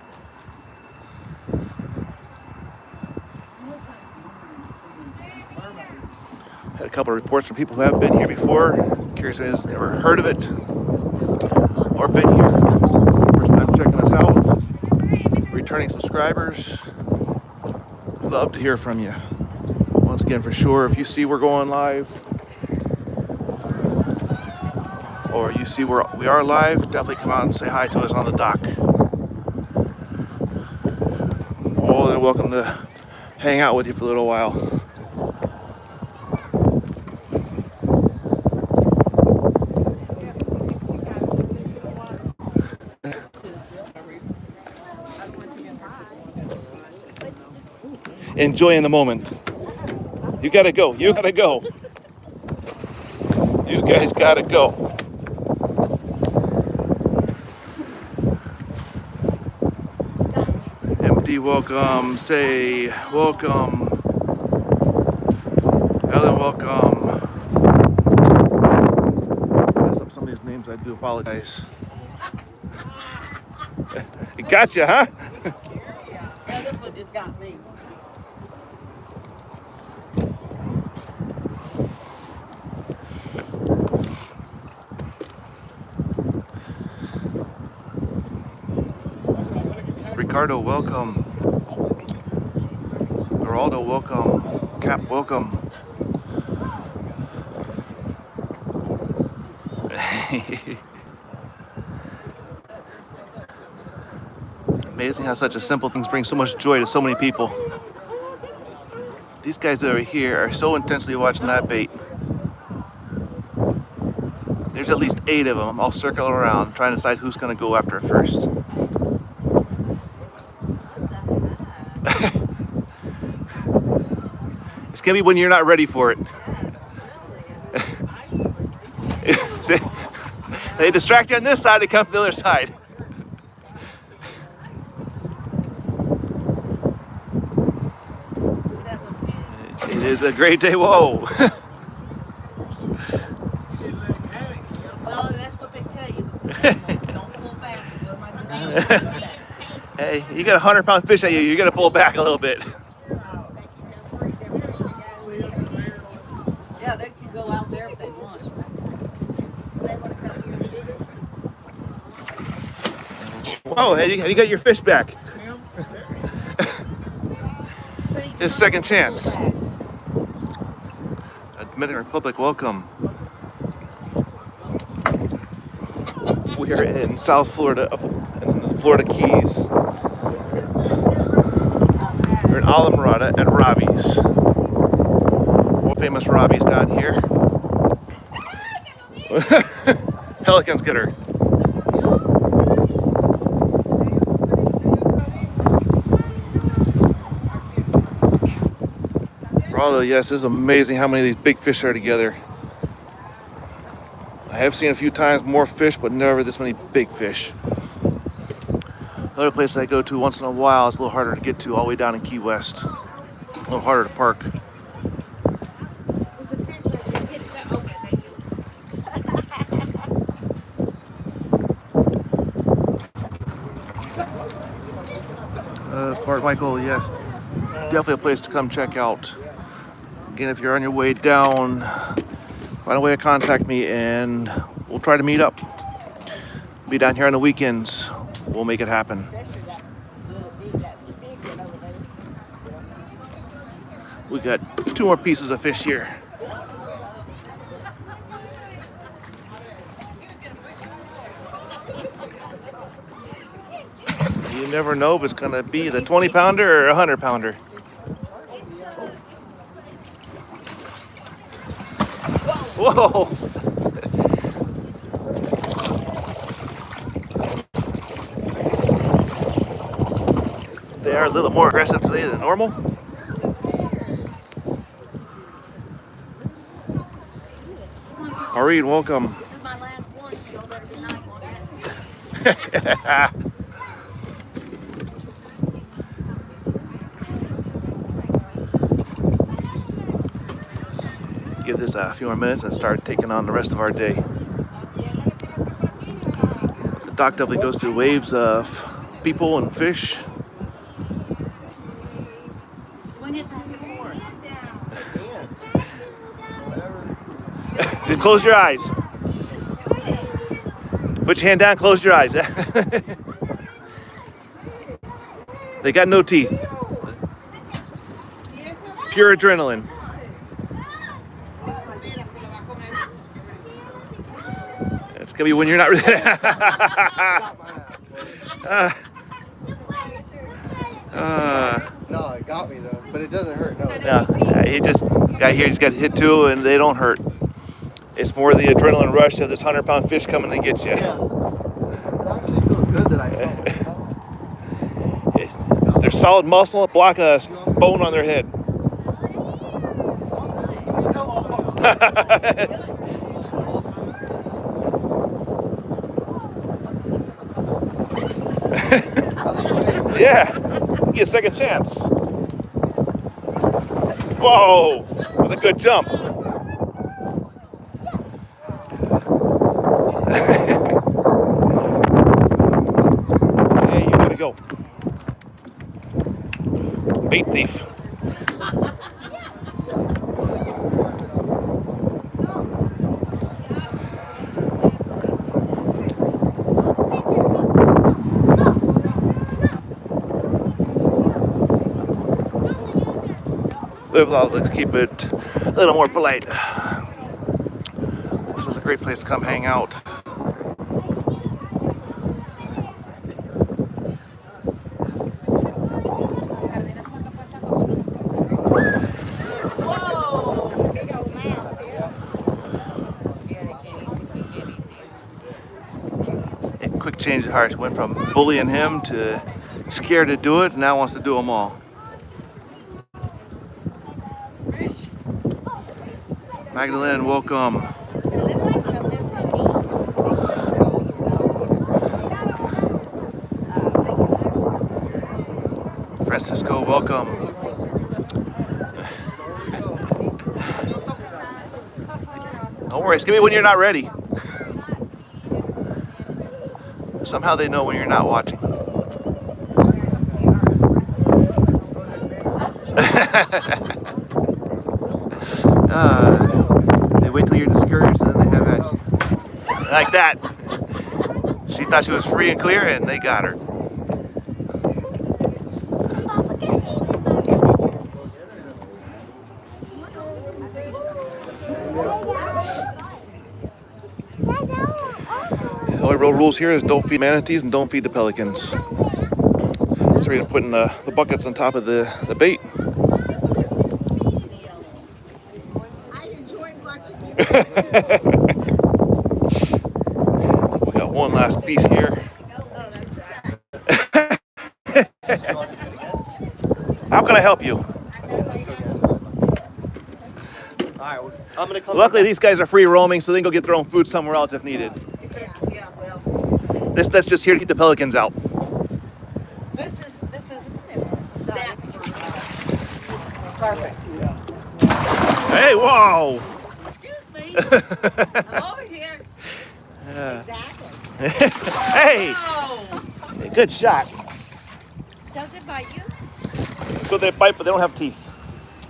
Had a couple of reports from people who have been here before. Curious if anyone's ever heard of it or been here. First time checking us out. Returning subscribers. Love to hear from you. Once again, for sure, if you see we're going live or you see we are live, definitely come out and say hi to us on the dock. Oh, they're welcome to hang out with you for a little while. Enjoying the moment. You gotta go. You gotta go. You guys gotta go. MD, welcome. Say welcome. Ellen, welcome. I mess up some of these names. I do apologize. It got you, huh? Yeah, this one just got me. Ricardo, welcome. Geraldo, welcome. Cap, welcome. It's amazing how such a simple thing brings so much joy to so many people. These guys over here are so intensely watching that bait. There's at least 8 of them all circling around, trying to decide who's going to go after it first. It's going to be when you're not ready for it. They distract you on this side, they come from the other side. It is a great day. Whoa. Well, that's what they tell you. Don't pull back. What am I doing? Hey, you got a 100-pound fish at you, you got to pull back a little bit. Yeah, they can go out there if they want. Whoa, and you got your fish back. His second chance. Dominican Republic, welcome. We are in South Florida, in the Florida Keys. We're in Islamorada at Robbie's. More famous Robbie's down here. Pelicans get her. Geraldo, yes, it's amazing how many of these big fish are together. I have seen a few times more fish, but never this many big fish. Another place I go to once in a while is a little harder to get to, all the way down in Key West. A little harder to park. Port Michael, yes, definitely a place to come check out. Again, if you're on your way down, find a way to contact me and we'll try to meet up. Be down here on the weekends. We'll make it happen. Especially that big one over there. We got 2 more pieces of fish here. You never know if it's gonna be the 20-pounder or a 100-pounder. Whoa! They are a little more aggressive today than normal. Marina, welcome. This is my last one. She don't better be nice on that. Give this a few more minutes and start taking on the rest of our day. The dock definitely goes through waves of people and fish. Swing it back and forth. Just close your eyes. Put your hand down, close your eyes. They got no teeth. Pure adrenaline. It's gonna be when you're not really. No, it got me though, but it doesn't hurt. No. Yeah, he just guy here just got hit too, and they don't hurt. It's more the adrenaline rush of this 100-pound fish coming to get you. Yeah. It actually feels good that I felt. They're solid muscle, block a bone on their head. Yeah, get a second chance. Whoa, that was a good jump. Hey, you gotta go. Bait thief. Let's keep it a little more polite. This is a great place to come hang out. A quick change of heart. Went from bullying him to scared to do it, and now wants to do them all. Magdalene, welcome. Francisco, welcome. Don't worry, skip me when you're not ready. Somehow they know when you're not watching. They wait till you're discouraged and then they have at you. Like that. She thought she was free and clear and they got her. The only real rules here is don't feed manatees and don't feed the pelicans. So we're gonna put in the buckets on top of the bait. We got one last piece here. How can I help you? Alright, I'm gonna come. Luckily, these guys are free roaming, so they can go get their own food somewhere else if needed. Yeah, well, That's just here to keep the pelicans out. this is snap. Perfect. Hey, whoa! Excuse me. I'm over here. Exactly. Hey, Oh. good shot. Does it bite you? So they bite, but they don't have teeth.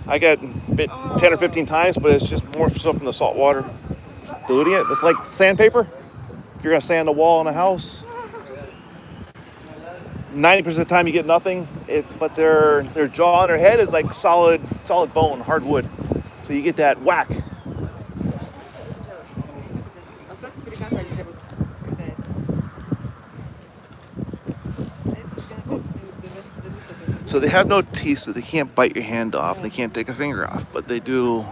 I got bit 10 or 15 times, but it's just more so from the salt water diluting it. It's like sandpaper. you're gonna sand the wall in a house, 90% of the time you get nothing. But their jaw and their head is like solid bone, hard wood. So you get that whack. So they have no teeth, so they can't bite your hand off. They can't take a finger off, but they do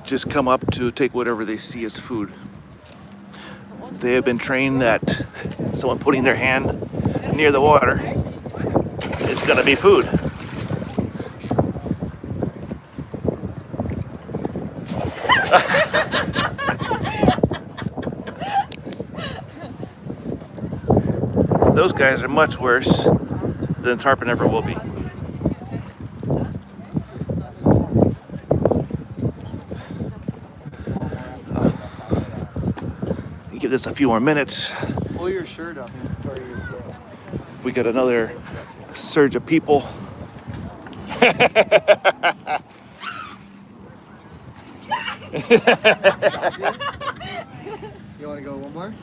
just come up to take whatever they see as food. They have been trained that someone putting their hand near the water is going to be food. Those guys are much worse than tarpon ever will be. Give this a few more minutes. Pull your shirt up. If we get another surge of people. You want to go one more?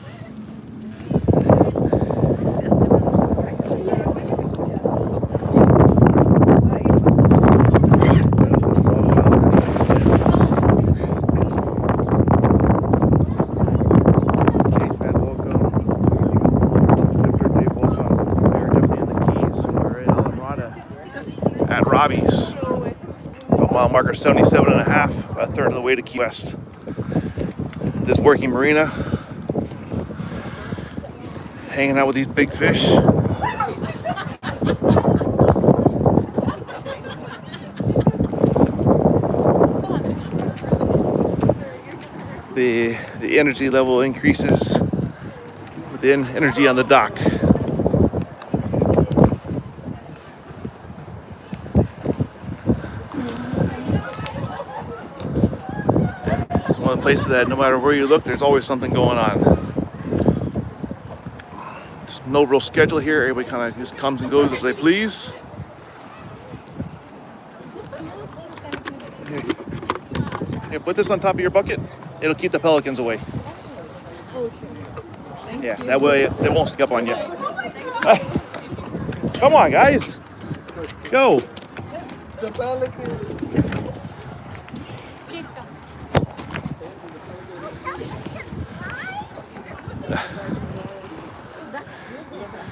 Robbie's. Mile marker 77.5, about a third of the way to Key West. This working Marina, hanging out with these big fish. The energy level increases with the energy on the dock. One of the places that no matter where you look, there's always something going on. There's no real schedule here. Everybody kind of just comes and goes as they please. Here, put this on top of your bucket. It'll keep the pelicans away. Yeah, that way they won't skip on you. Come on, guys. Go. The pelican.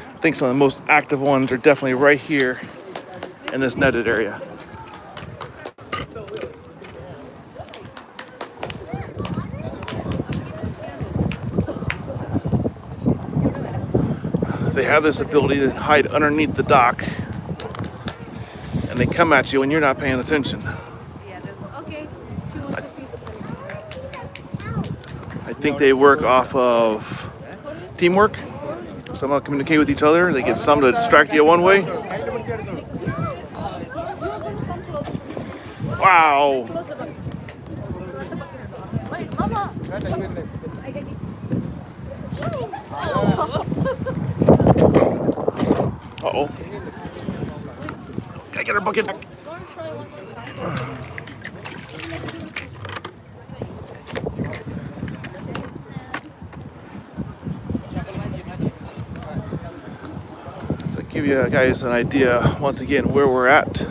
I think some of the most active ones are definitely right here in this netted area. They have this ability to hide underneath the dock, and they come at you when you're not paying attention. I think they work off of teamwork. Somehow communicate with each other. They get some to distract you one way. Wow. Uh-oh. Gotta get her bucket back. Give you guys an idea once again where we're at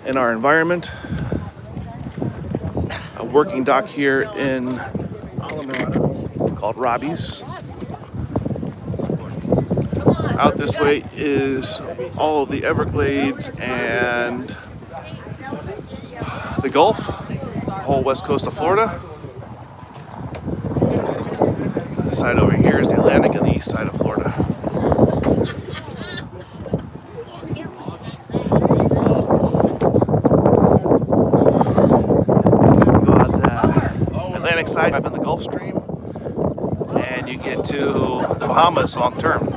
in our environment. A working dock here in called Robbie's. Out this way is all of the Everglades and the Gulf, the whole west coast of Florida. This side over here is the Atlantic and the east side of Florida. Side up in the Gulf Stream, and you get to the Bahamas long term.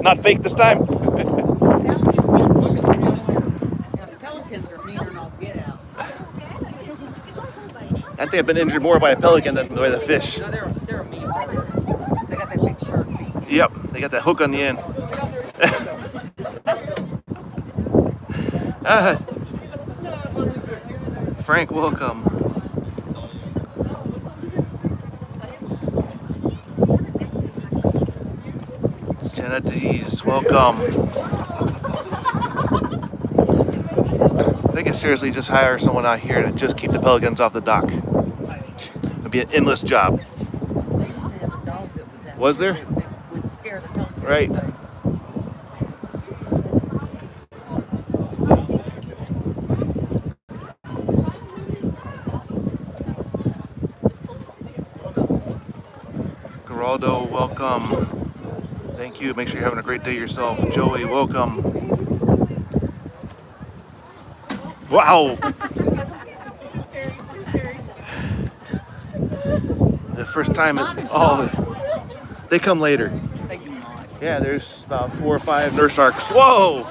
Not fake this time. Pelicans are meaner than all get out. I think I've been injured more by a pelican than by the fish. No, they're mean. They got that big sharp beak. Yep, they got that hook on the end. Frank, welcome. Jenna D's, welcome. They can seriously just hire someone out here to just keep the pelicans off the dock. It'd be an endless job. They used to have a dog that was out Was there? that would scare the pelicans Right. away. Geraldo, welcome. Thank you. Make sure you're having a great day yourself. Joey, welcome. Wow. The first time is they come later. They do not. Yeah, there's about 4 or 5 nurse sharks. Whoa!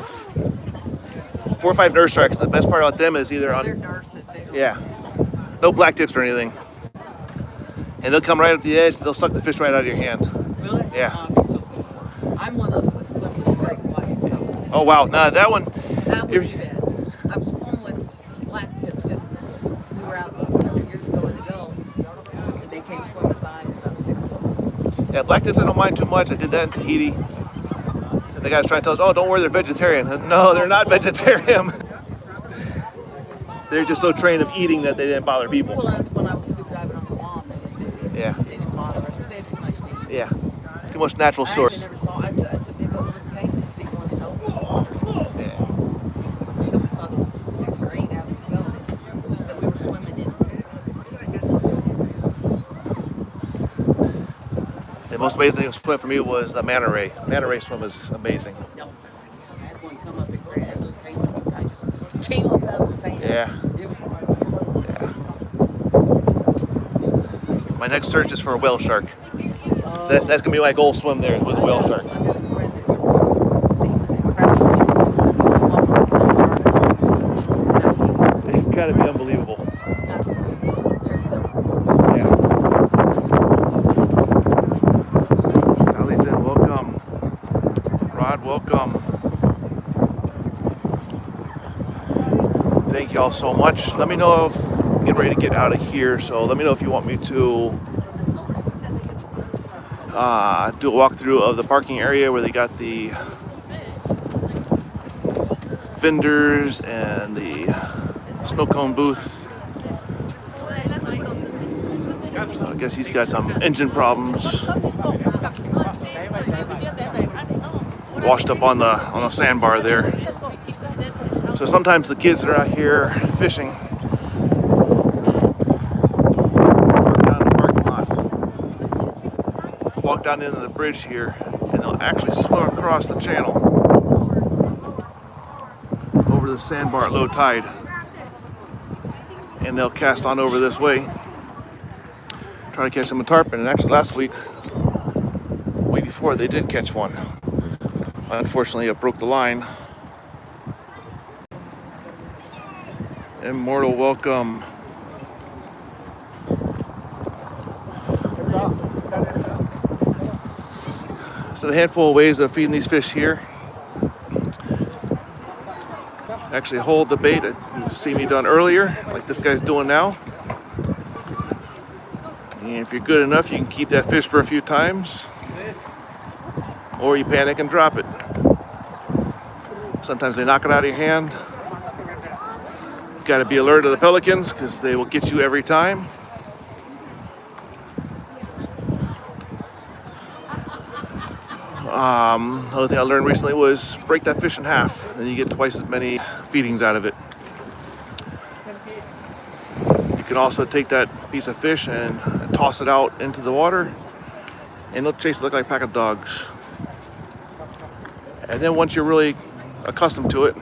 4 or 5 nurse sharks. The best part about them is either They're on, nurses. They don't. yeah, no black tips or anything. And they'll come right up the edge. They'll suck the fish right out of your hand. Really? Yeah. So I'm one of those that swim with great white. So Oh wow! Nah, that one. that would be bad. I've swum with black tips, and we were out several years ago in the Gulf, and they came swimming by about 6 of them. Yeah, black tips I don't mind too much. I did that in Tahiti. And the guy's trying to tell us, oh, don't worry, they're vegetarian. No, they're not vegetarian. They're just so trained of eating that they didn't bother people. Well, that's when I was scuba diving on the lawn. Yeah. They didn't bother us because they had too much to eat. Yeah, too much natural I actually source. never saw. I took me over to the cave to see one in open water. Yeah. Until we saw those 6 or 8 out of the Gulf that we were swimming in. The most amazing swim for me was the manta ray. Manta ray swim is amazing. No, I had one come up and grab a little cave. I just came up out of the sand. Yeah. It was My next search is for a whale shark. That's gonna be my goal swim there with a whale shark. It's gotta be unbelievable. Yeah. Sally's in, welcome. Rod, welcome. Thank you all so much. Let me know if I'm getting ready to get out of here. So let me know if you want me to do a walkthrough of the parking area where they got the vendors and the snow cone booth. So I guess he's got some engine problems. Washed up on the sandbar there. So sometimes the kids that are out here fishing down in the parking lot, walk down into the bridge here, and they'll actually swim across the channel over the sandbar at low tide, and they'll cast on over this way, try to catch some tarpon. And actually last week before, they did catch one. Unfortunately, it broke the line. Immortal, welcome. So a handful of ways of feeding these fish here. Actually hold the bait that you see me done earlier, like this guy's doing now. And if you're good enough, you can keep that fish for a few times, or you panic and drop it. Sometimes they knock it out of your hand. You gotta be alert of the pelicans because they will get you every time. Another thing I learned recently was break that fish in half, and you get twice as many feedings out of it. You can also take that piece of fish and toss it out into the water, and it'll chase it like a pack of dogs. And then once you're really accustomed to it,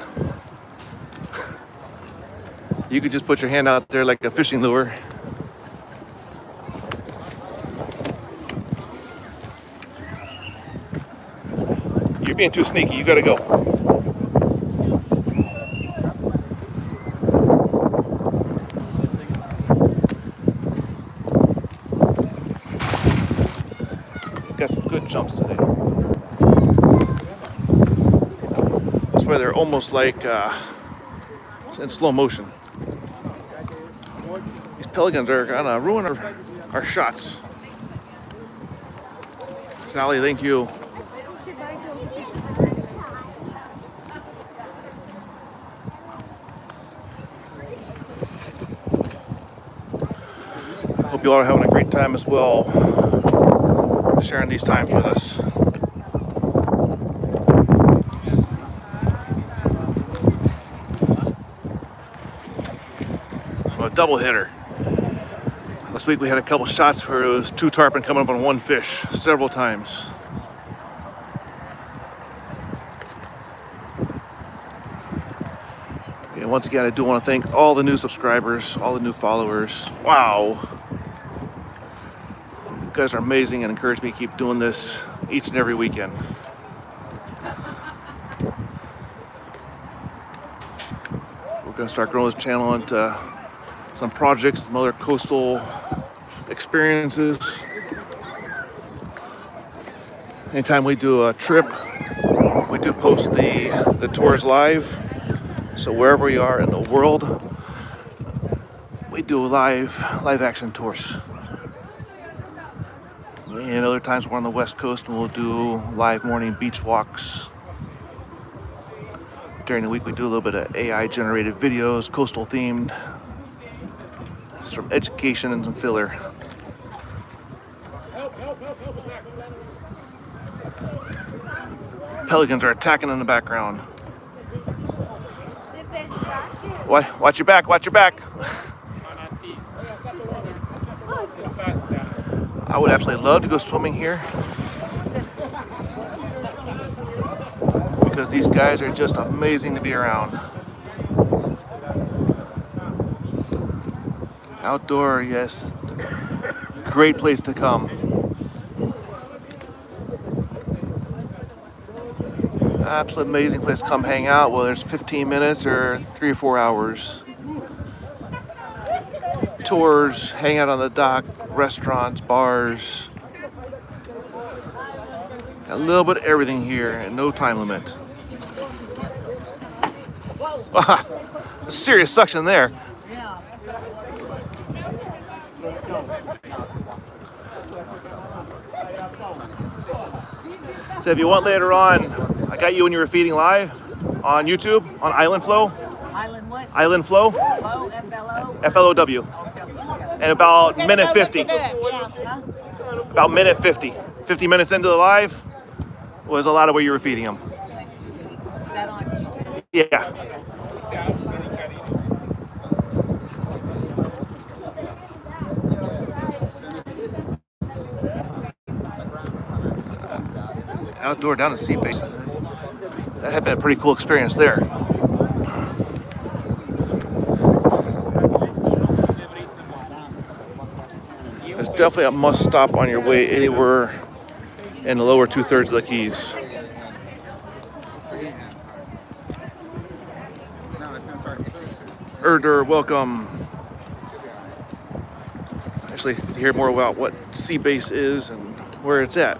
you could just put your hand out there like a fishing lure. You're being too sneaky, you gotta go. got some good jumps today. That's why they're almost like in slow motion. These pelicans are gonna ruin our shots. Sally, thank you. Hope you all are having a great time as well, sharing these times with us. Well, a double hitter. Last week we had a couple shots where it was 2 tarpon coming up on 1 fish several times. Yeah, once again, I do want to thank all the new subscribers, all the new followers. Wow. You guys are amazing and encourage me to keep doing this each and every weekend. We're going to start growing this channel into some projects, some other coastal experiences. Anytime we do a trip, we do post the tours live. So wherever you are in the world, we do live action tours. And other times we're on the West Coast and we'll do live morning beach walks. During the week we do a little bit of AI generated videos, coastal themed, some education and some filler. Pelicans are attacking in the background. Watch your back, watch your back. I would absolutely love to go swimming here because these guys are just amazing to be around. Outdoor, yes, great place to come. Absolutely amazing place to come hang out, whether it's 15 minutes or 3 or 4 hours. Tours, hang out on the dock, restaurants, bars. A little bit of everything here and no time limit. Serious suction there. Yeah. So if you want later on, I got you when you were feeding live on YouTube, on IslandFlow. Island what? IslandFlow, Flow, F-L-O? F-L-O-W. And about minute 50. Huh? About minute 50. 50 minutes into the live was a lot of where you were feeding them. Is that on YouTube? Yeah. Outdoor down at sea base. That had been a pretty cool experience there. It's definitely a must stop on your way anywhere in the lower 2/3 of the Keys. Erder, welcome. Actually, to hear more about what sea base is and where it's at.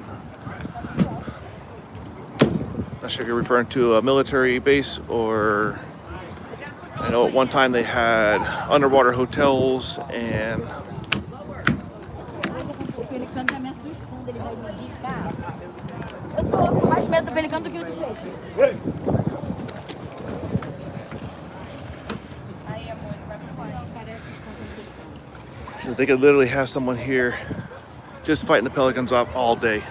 Not sure if you're referring to a military base or I know at one time they had underwater hotels and so they could literally have someone here just fighting the pelicans off all day.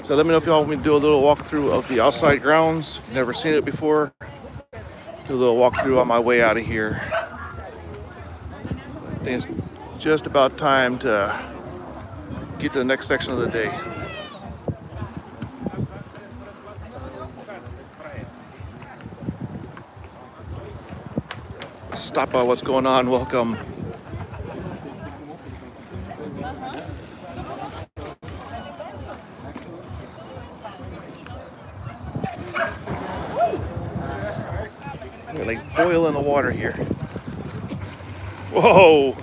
So let me know if y'all want me to do a little walkthrough of the outside grounds. If you've never seen it before, do a little walkthrough on my way out of here. I think it's just about time to get to the next section of the day. Stop by what's going on, welcome. They're like boil in the water here. Whoa!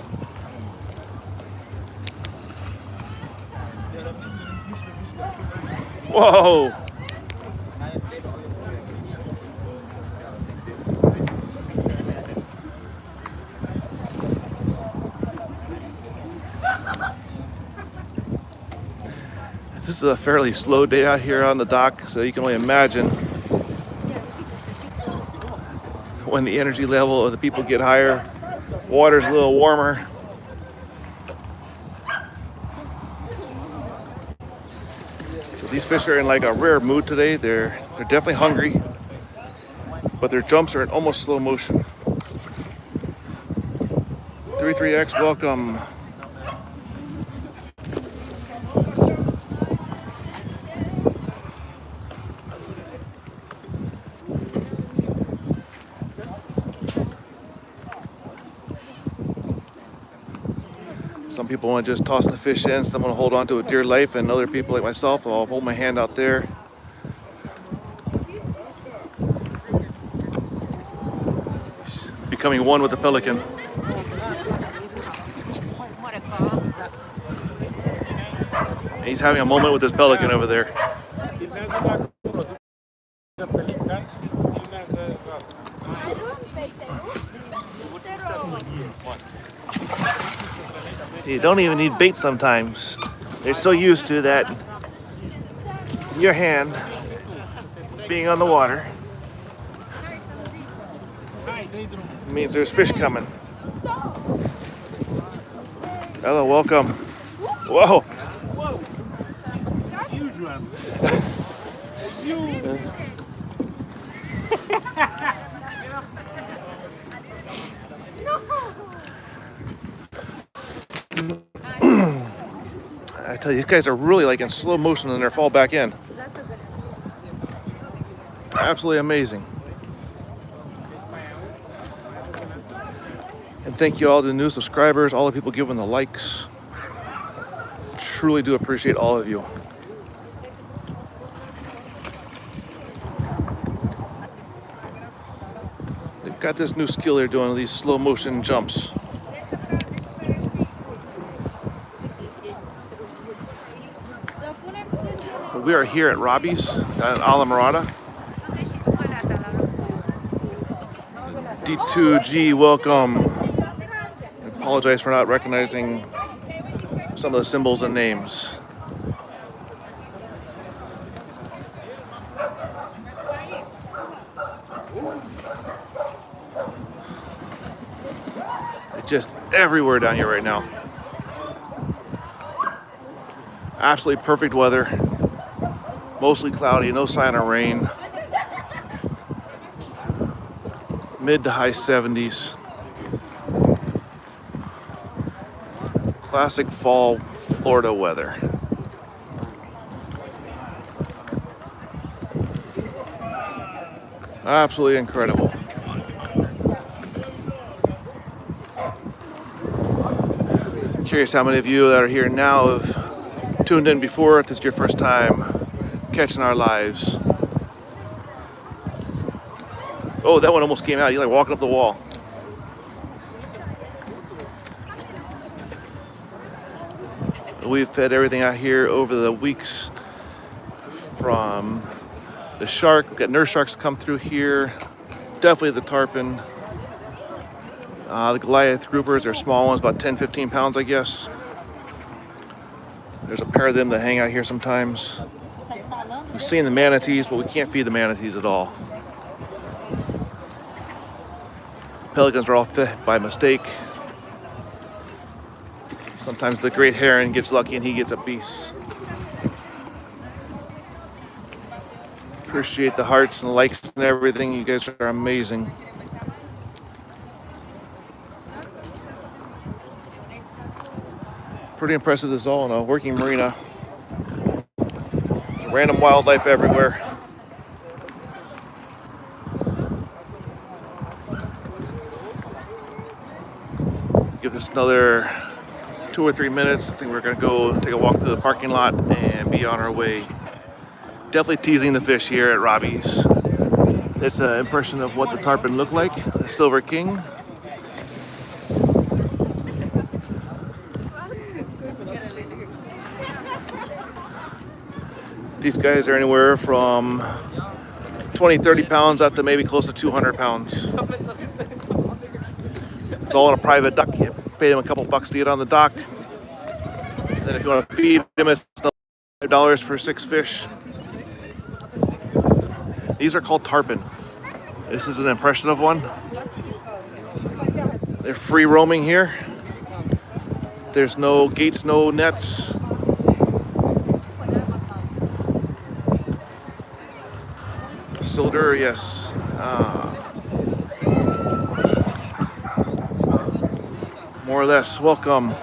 Whoa! This is a fairly slow day out here on the dock, so you can only imagine when the energy level of the people get higher, water's a little warmer. So these fish are in like a rare mood today. They're definitely hungry, but their jumps are in almost slow motion. 33X, welcome. Some people want to just toss the fish in, some want to hold on to it dear life, and other people like myself, I'll hold my hand out there. He's becoming one with the pelican. He's having a moment with this pelican over there. You don't even need bait sometimes. They're so used to that your hand being on the water. It means there's fish coming. Hello, welcome. Whoa! Huge one. I tell you, these guys are really like in slow motion and they fall back in. Absolutely amazing. And thank you all to the new subscribers, all the people giving the likes. Truly do appreciate all of you. They've got this new skill they're doing, these slow motion jumps. We are here at Robbie's down in Islandflow. D2G, welcome. I apologize for not recognizing some of the symbols and names. It's just everywhere down here right now. Absolutely perfect weather. Mostly cloudy, no sign of rain. Mid to high 70s. Classic fall Florida weather. Absolutely incredible. Curious how many of you that are here now have tuned in before, if this is your first time catching our lives. Oh, that one almost came out. He's like walking up the wall. We've fed everything out here over the weeks, from the shark. We've got nurse sharks come through here. Definitely the tarpon. The Goliath groupers are small ones, about 10, 15 pounds, I guess. There's a pair of them that hang out here sometimes. We've seen the manatees, but we can't feed the manatees at all. Pelicans are all fed by mistake. Sometimes the great heron gets lucky and he gets a piece. Appreciate the hearts and likes and everything. You guys are amazing. Pretty impressive this is all in a working marina. There's random wildlife everywhere. Give this another 2 or 3 minutes. I think we're gonna go take a walk through the parking lot and be on our way. Definitely teasing the fish here at Robbie's. It's an impression of what the tarpon looked like, the silver king. These guys are anywhere from 20, 30 pounds up to maybe close to 200 pounds. It's all on a private dock. You pay them a couple bucks to get on the dock. And then if you want to feed them, it's $5 for 6 fish. These are called tarpon. This is an impression of one. They're free roaming here. There's no gates, no nets. Silder, yes. More or less, welcome.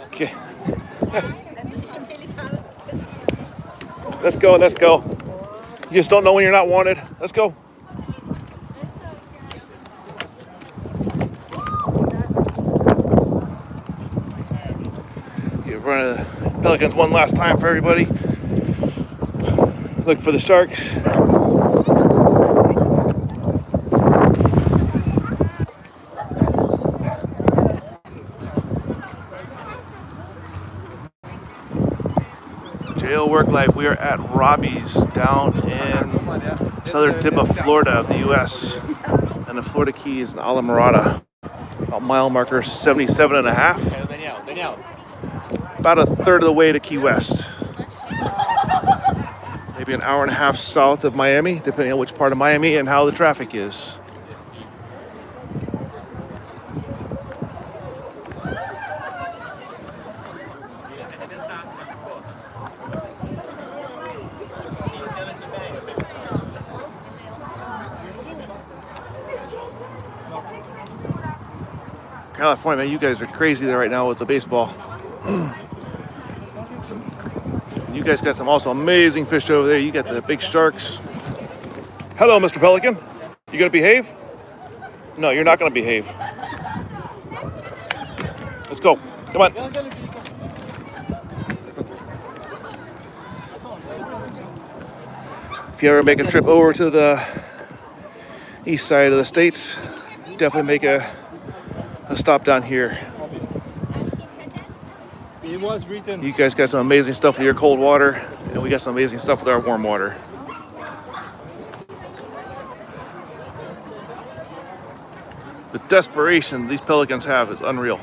Okay. Let's go, let's go. You just don't know when you're not wanted. Let's go. Okay, we're running the pelicans one last time for everybody. Look for the sharks. Jail work life. We are at Robbie's down in southern tip of Florida of the U.S. and the Florida Keys in Alamorada. About mile marker 77.5. About a third of the way to Key West. Maybe an hour and a half south of Miami, depending on which part of Miami and how the traffic is. California, man, you guys are crazy there right now with the baseball. You guys got some also amazing fish over there. You got the big sharks. Hello, Mr. Pelican. You gonna behave? No, you're not gonna behave. Let's go. Come on. If you ever make a trip over to the east side of the states, definitely make a stop down here. It was written. You guys got some amazing stuff with your cold water, and we got some amazing stuff with our warm water. The desperation these pelicans have is unreal.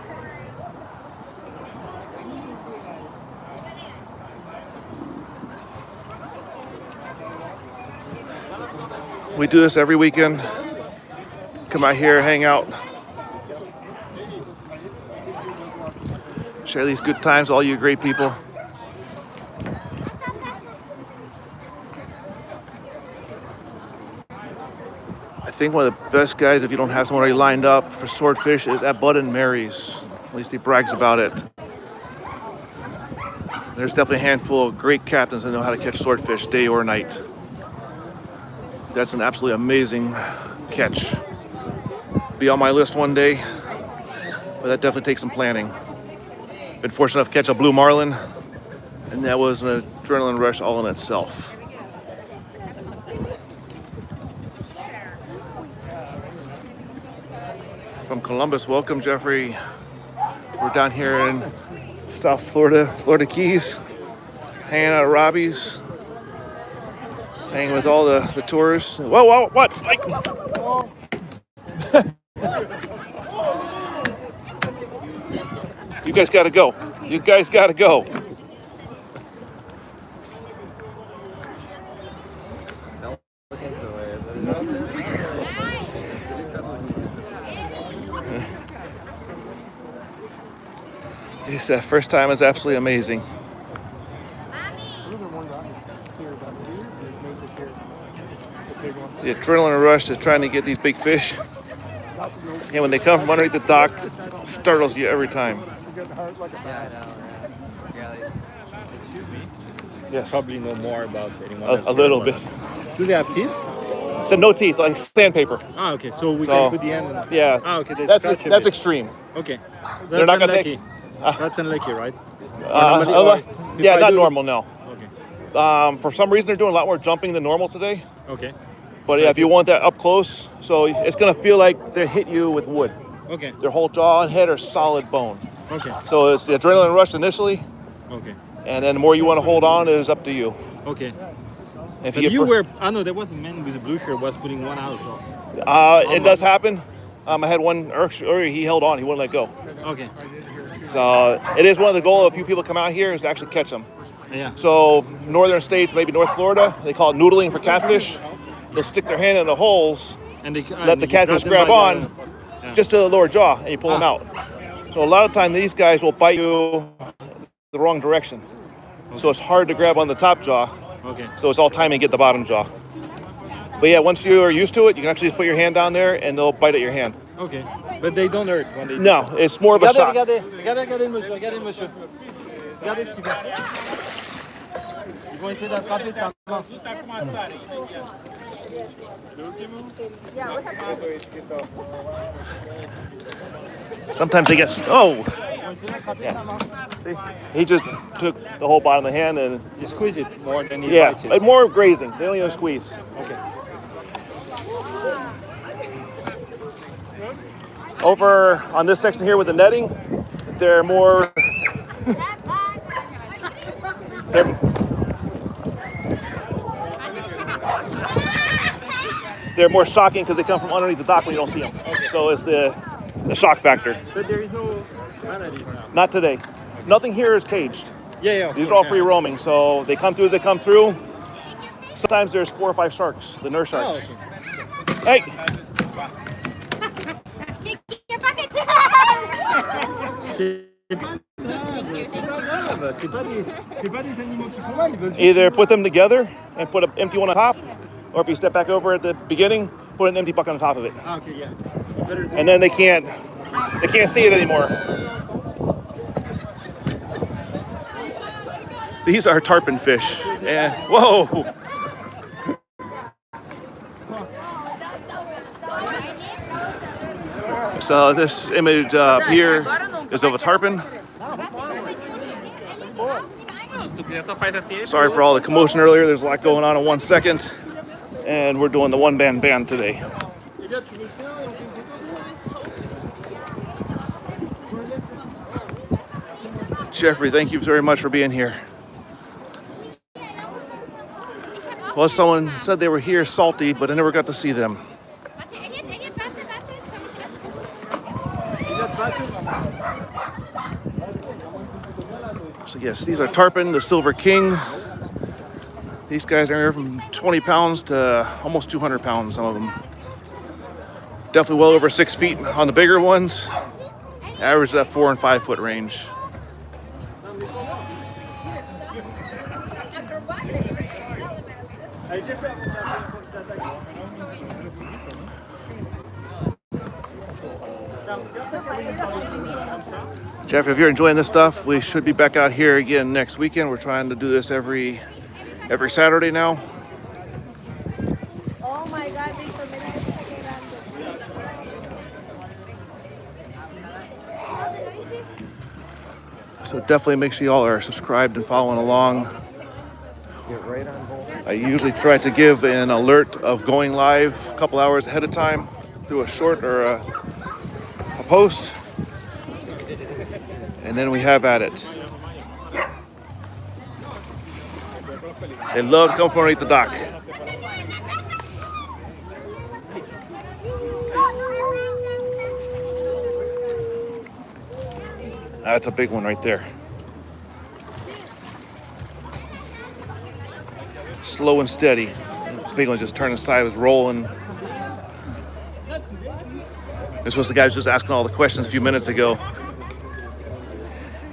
We do this every weekend. Come out here, hang out. Share these good times, all you great people. I think one of the best guys, if you don't have someone already lined up for swordfish, is at Bud and Mary's. At least he brags about it. There's definitely a handful of great captains that know how to catch swordfish day or night. That's an absolutely amazing catch. Be on my list one day, but that definitely takes some planning. Been fortunate enough to catch a blue marlin, and that was an adrenaline rush all in itself. From Columbus, welcome, Jeffrey. We're down here in South Florida, Florida Keys, hanging out at Robbie's, hanging with all the tourists. Whoa, whoa, what? Like, you guys gotta go. You guys gotta go. This first time is absolutely amazing. The adrenaline rush to trying to get these big fish. And when they come from underneath the dock, it startles you every time. Yes. Probably know more about anyone A little bit. Do they have teeth? The no teeth, like sandpaper. Ah, okay. So we So, can put the end. In. Yeah. Ah, okay. They That's scratch a that's bit. extreme. Okay. They're That's not gonna unlucky. take. That's unlucky, right? Uh, Or if yeah, I not do- normal. No. Okay. For some reason, they're doing a lot more jumping than normal today. Okay. But So yeah, I if you think- want that up close, so it's gonna feel like they hit you with wood. Okay. Their whole jaw and head are solid bone. Okay. So it's the adrenaline rush initially, Okay. and then the more you want to hold on is up to you. Okay. If But get you per- were. I know there was a man with a blue shirt was putting one out. It does happen. I had one earlier. He held on. He wouldn't let go. Okay. So it is one of the goals. A few people come out here is to actually catch them. Yeah. So northern states, maybe North Florida, they call it noodling for catfish. They'll stick their hand in the holes, And they let the catfish grab on, just to the lower jaw, and you pull them out. So a lot of time these guys will bite you the wrong direction. So it's hard to grab on the top jaw. Okay. So it's all timing to get the bottom jaw. But yeah, once you are used to it, you can actually just put your hand down there and they'll bite at your hand. Okay. But they don't hurt when they. No, it's more of a shock. Regardez, monsieur, regardez, monsieur. Regardez ce qu'ils font. Ils vont essayer d'attraper sa main. Sometimes they get, oh! He just took the whole bottom of the hand and, You squeeze it more than you yeah, bites but it. more grazing. They don't even squeeze. Okay. Over on this section here with the netting, they're more, they're more shocking because they come from underneath the dock when you don't see them. So it's the shock factor. But there is no manatees now. Not today. Nothing here is caged. Yeah, yeah. These are all free roaming, so they come through as they come through. Sometimes there's 4 or 5 sharks, the nurse Oh, sharks. okay. Hey, Take your bucket. C'est pas des animaux qui font mal, ils veulent juste... either put them together and put an empty one on top, or if you step back over at the beginning, put an empty bucket on top of it. Ah, okay, yeah. Better do And then they can't see it anymore. These are tarpon fish. And whoa! So this image up here is of a tarpon. Sorry for all the commotion earlier. There's a lot going on in 1 second. And we're doing the one-man band today. Jeffrey, thank you very much for being here. Well, someone said they were here salty, but I never got to see them. So yes, these are tarpon, the silver king. These guys are anywhere from 20 pounds to almost 200 pounds, some of them. Definitely well over 6 feet on the bigger ones. Average that 4 and 5 foot range. Jeff, if you're enjoying this stuff, we should be back out here again next weekend. We're trying to do this every Saturday now. Oh my God, they permitted us to get on So definitely make sure y'all are subscribed and following along. I usually try to give an alert of going live a couple hours ahead of time through a short or a post. And then we have at it. They love to come from underneath the dock. That's a big one right there. Slow and steady. The big one just turned aside, was rolling. This was the guy who was just asking all the questions a few minutes ago.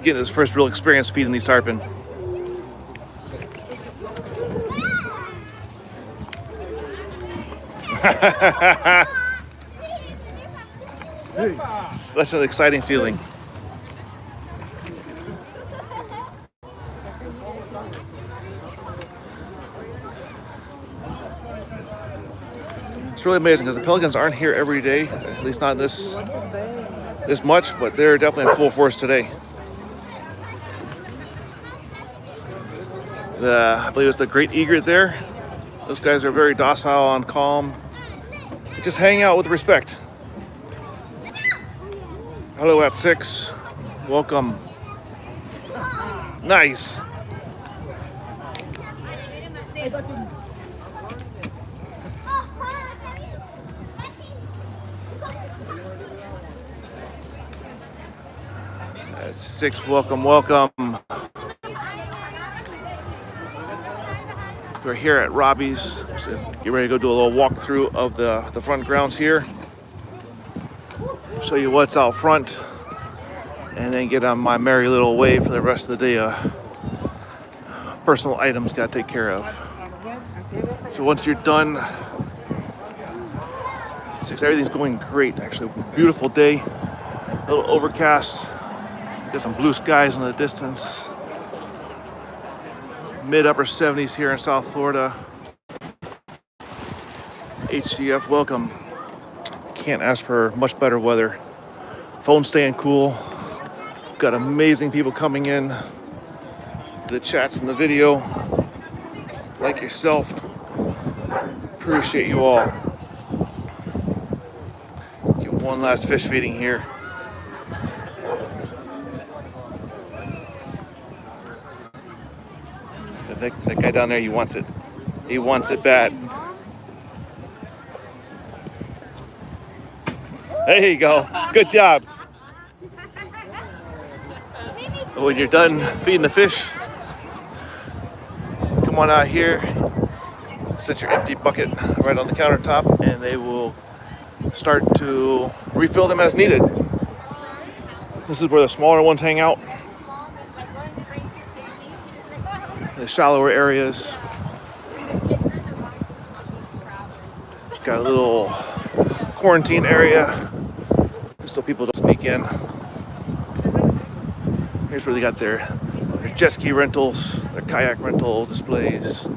Getting his first real experience feeding these tarpon. Such an exciting feeling. really amazing because the pelicans aren't here every day, at least not this much, but they're definitely in full force today. I believe it's the great egret there. Those guys are very docile and calm. They just hang out with respect. Hello at 6. Welcome. Nice. At 6, welcome. We're here at Robbie's. So get ready to go do a little walkthrough of the front grounds here. Show you what's out front, and then get on my merry little way for the rest of the day. Personal items got to take care of. So once you're done, 6, everything's going great. Actually, beautiful day. A little overcast. Got some blue skies in the distance. Mid-upper 70s here in South Florida. HCF, welcome. Can't ask for much better weather. Phone's staying cool. Got amazing people coming in to the chats and the video. Like yourself. Appreciate you all. Get one last fish feeding here. That guy down there, he wants it. He wants it bad. There you go. Good job. When you're done feeding the fish, come on out here, set your empty bucket right on the countertop, and they will start to refill them as needed. This is where the smaller ones hang out. The shallower areas. It's got a little quarantine area so people don't sneak in. Here's where they got their jet ski rentals, their kayak rental displays.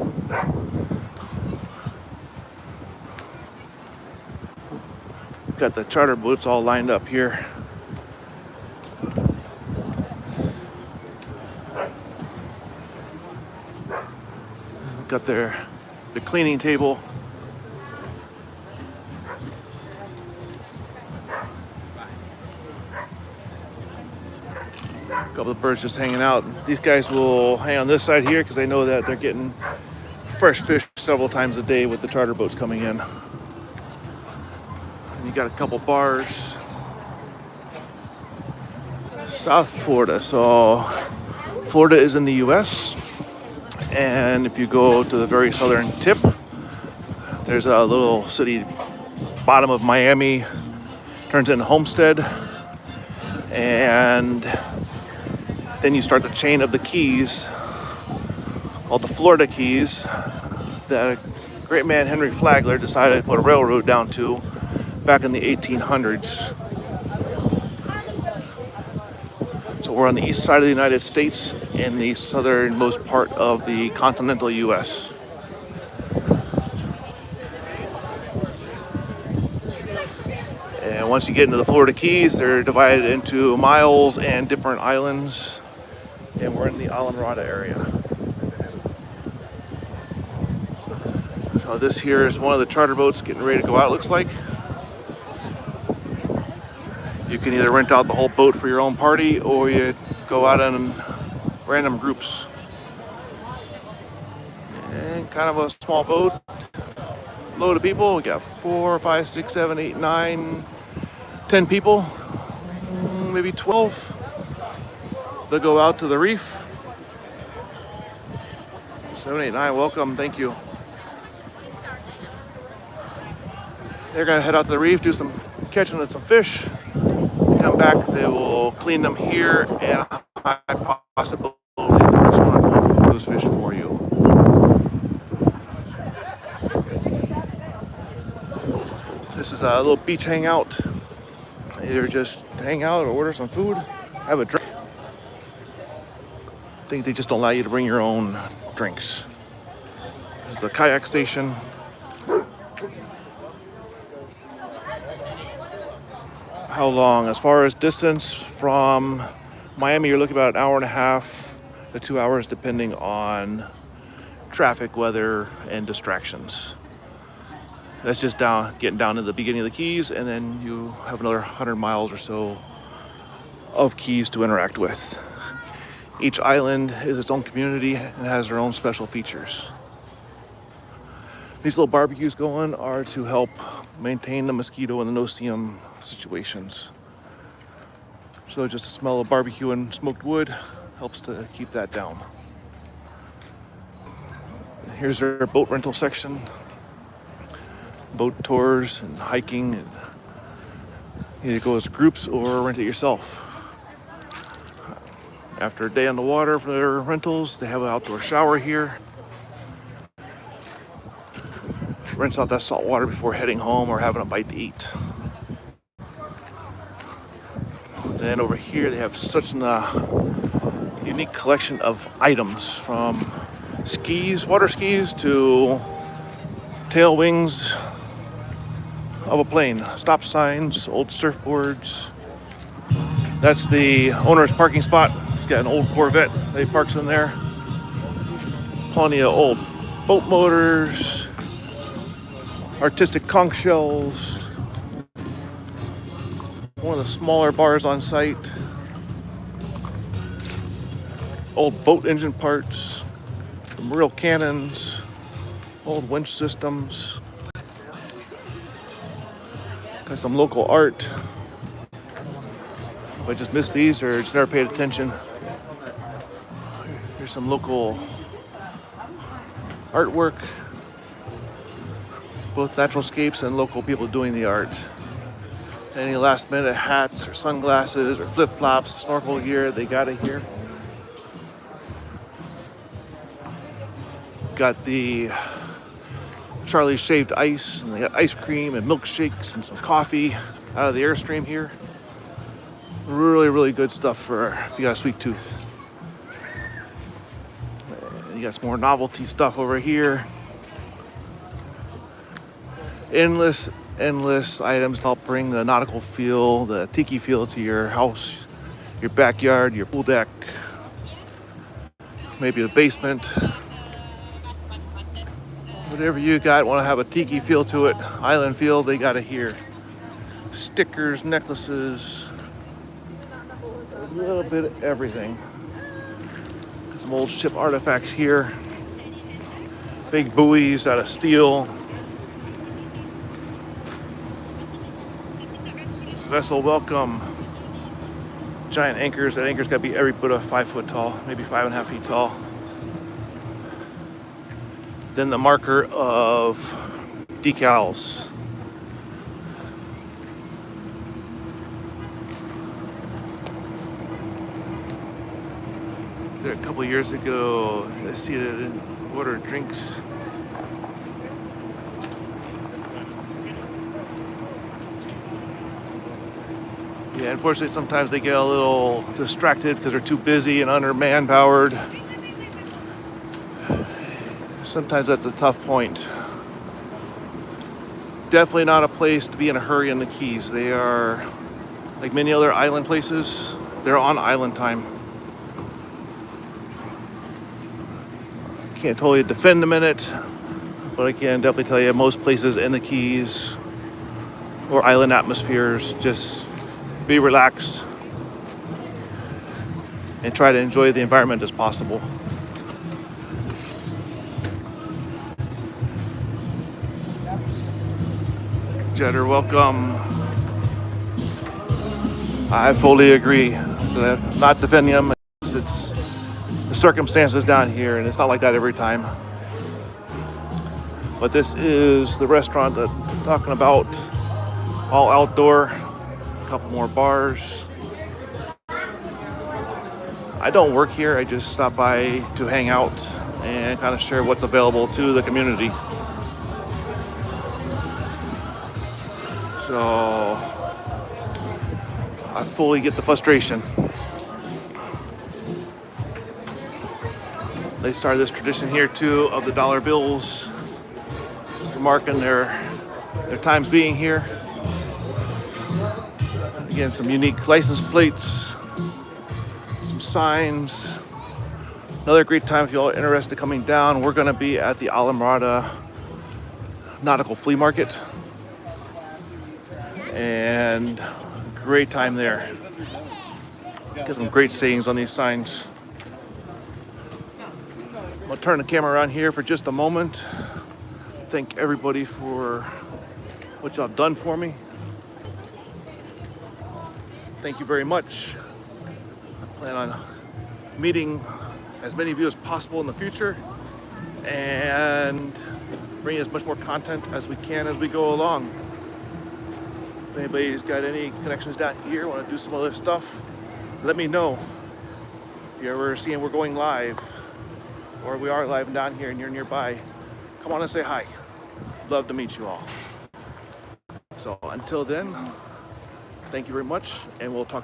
Got the charter boats all lined up here. Got the cleaning table. A couple of birds just hanging out. These guys will hang on this side here because they know that they're getting fresh fish several times a day with the charter boats coming in. And you got a couple bars. South Florida. So Florida is in the US. And if you go to the very southern tip, there's a little city, bottom of Miami, turns into Homestead. And then you start the chain of the Keys, called the Florida Keys, that a great man, Henry Flagler, decided to put a railroad down to back in the 1800s. So we're on the east side of the United States in the southernmost part of the continental US. And once you get into the Florida Keys, they're divided into miles and different islands. And we're in the Islamorada area. So this here is one of the charter boats getting ready to go out, it looks like. You can either rent out the whole boat for your own party, or you go out in random groups. And kind of a small boat, load of people. We got 4, 5, 6, 7, 8, 9, 10 people, maybe 12. They'll go out to the reef. 7, 8, 9, welcome, thank you. They're gonna head out to the reef, do some catching of some fish. Come back, they will clean them here, and a high possibility the restaurant will cook those fish for you. This is a little beach hangout. Either just hang out or order some food, have a drink. I think they just don't allow you to bring your own drinks. This is the kayak station. how long? As far as distance from Miami, you're looking about an hour and a half to 2 hours, depending on traffic, weather, and distractions. That's just getting down to the beginning of the Keys, and then you have another 100 miles or so of Keys to interact with. Each island is its own community and has their own special features. These little barbecues going are to help maintain the mosquito and the no-see-um situations. So just the smell of barbecue and smoked wood helps to keep that down. Here's our boat rental section. Boat tours and hiking, and either go as groups or rent it yourself. After a day on the water for their rentals, they have an outdoor shower here. Rinse out that salt water before heading home or having a bite to eat. Then over here they have such a unique collection of items, from skis, water skis, to tail wings of a plane, stop signs, old surfboards. That's the owner's parking spot. He's got an old Corvette that he parks in there. Plenty of old boat motors, artistic conch shells, one of the smaller bars on site, old boat engine parts, some real cannons, old winch systems, got some local art. If I just missed these or just never paid attention. Here's some local artwork, both natural scapes and local people doing the art. Any last minute hats or sunglasses or flip-flops, snorkel gear, they got it here. Got the Charlie's shaved ice, and they got ice cream and milkshakes and some coffee out of the Airstream here. Really, really good stuff for if you got a sweet tooth. And you got some more novelty stuff over here. Endless items to help bring the nautical feel, the tiki feel to your house, your backyard, your pool deck, maybe the basement. Whatever you got, want to have a tiki feel to it, island feel, they got it here. Stickers, necklaces, a little bit of everything. Some old ship artifacts here. Big buoys out of steel. Vessel welcome. Giant anchors. That anchor's got to be every bit of 5 foot tall, maybe 5.5 feet tall. Then the marker of decals. There a couple years ago, I see it in water drinks. Yeah, unfortunately, sometimes they get a little distracted because they're too busy and under manpowered. Sometimes that's a tough point. Definitely not a place to be in a hurry in the Keys. They are, like many other island places, they're on island time. Can't totally defend them in it, but I can definitely tell you most places in the Keys or island atmospheres, just be relaxed and try to enjoy the environment as possible. Jetter, welcome. I fully agree. So I'm not defending them. It's the circumstances down here, and it's not like that every time. But this is the restaurant that I'm talking about. All outdoor. A couple more bars. I don't work here. I just stop by to hang out and kind of share what's available to the community. So I fully get the frustration. They started this tradition here too of the dollar bills, marking their times being here. Again, some unique license plates, some signs. Another great time if you all are interested coming down. We're gonna be at the Alameda Nautical Flea Market. And great time there. Get some great sayings on these signs. I'm gonna turn the camera around here for just a moment. Thank everybody for what y'all done for me. Thank you very much. I plan on meeting as many of you as possible in the future and bringing as much more content as we can as we go along. If anybody's got any connections down here, want to do some other stuff, let me know. If you're ever seeing we're going live, or we are live down here and you're nearby, come on and say hi. Love to meet you all. So until then, thank you very much, and we'll talk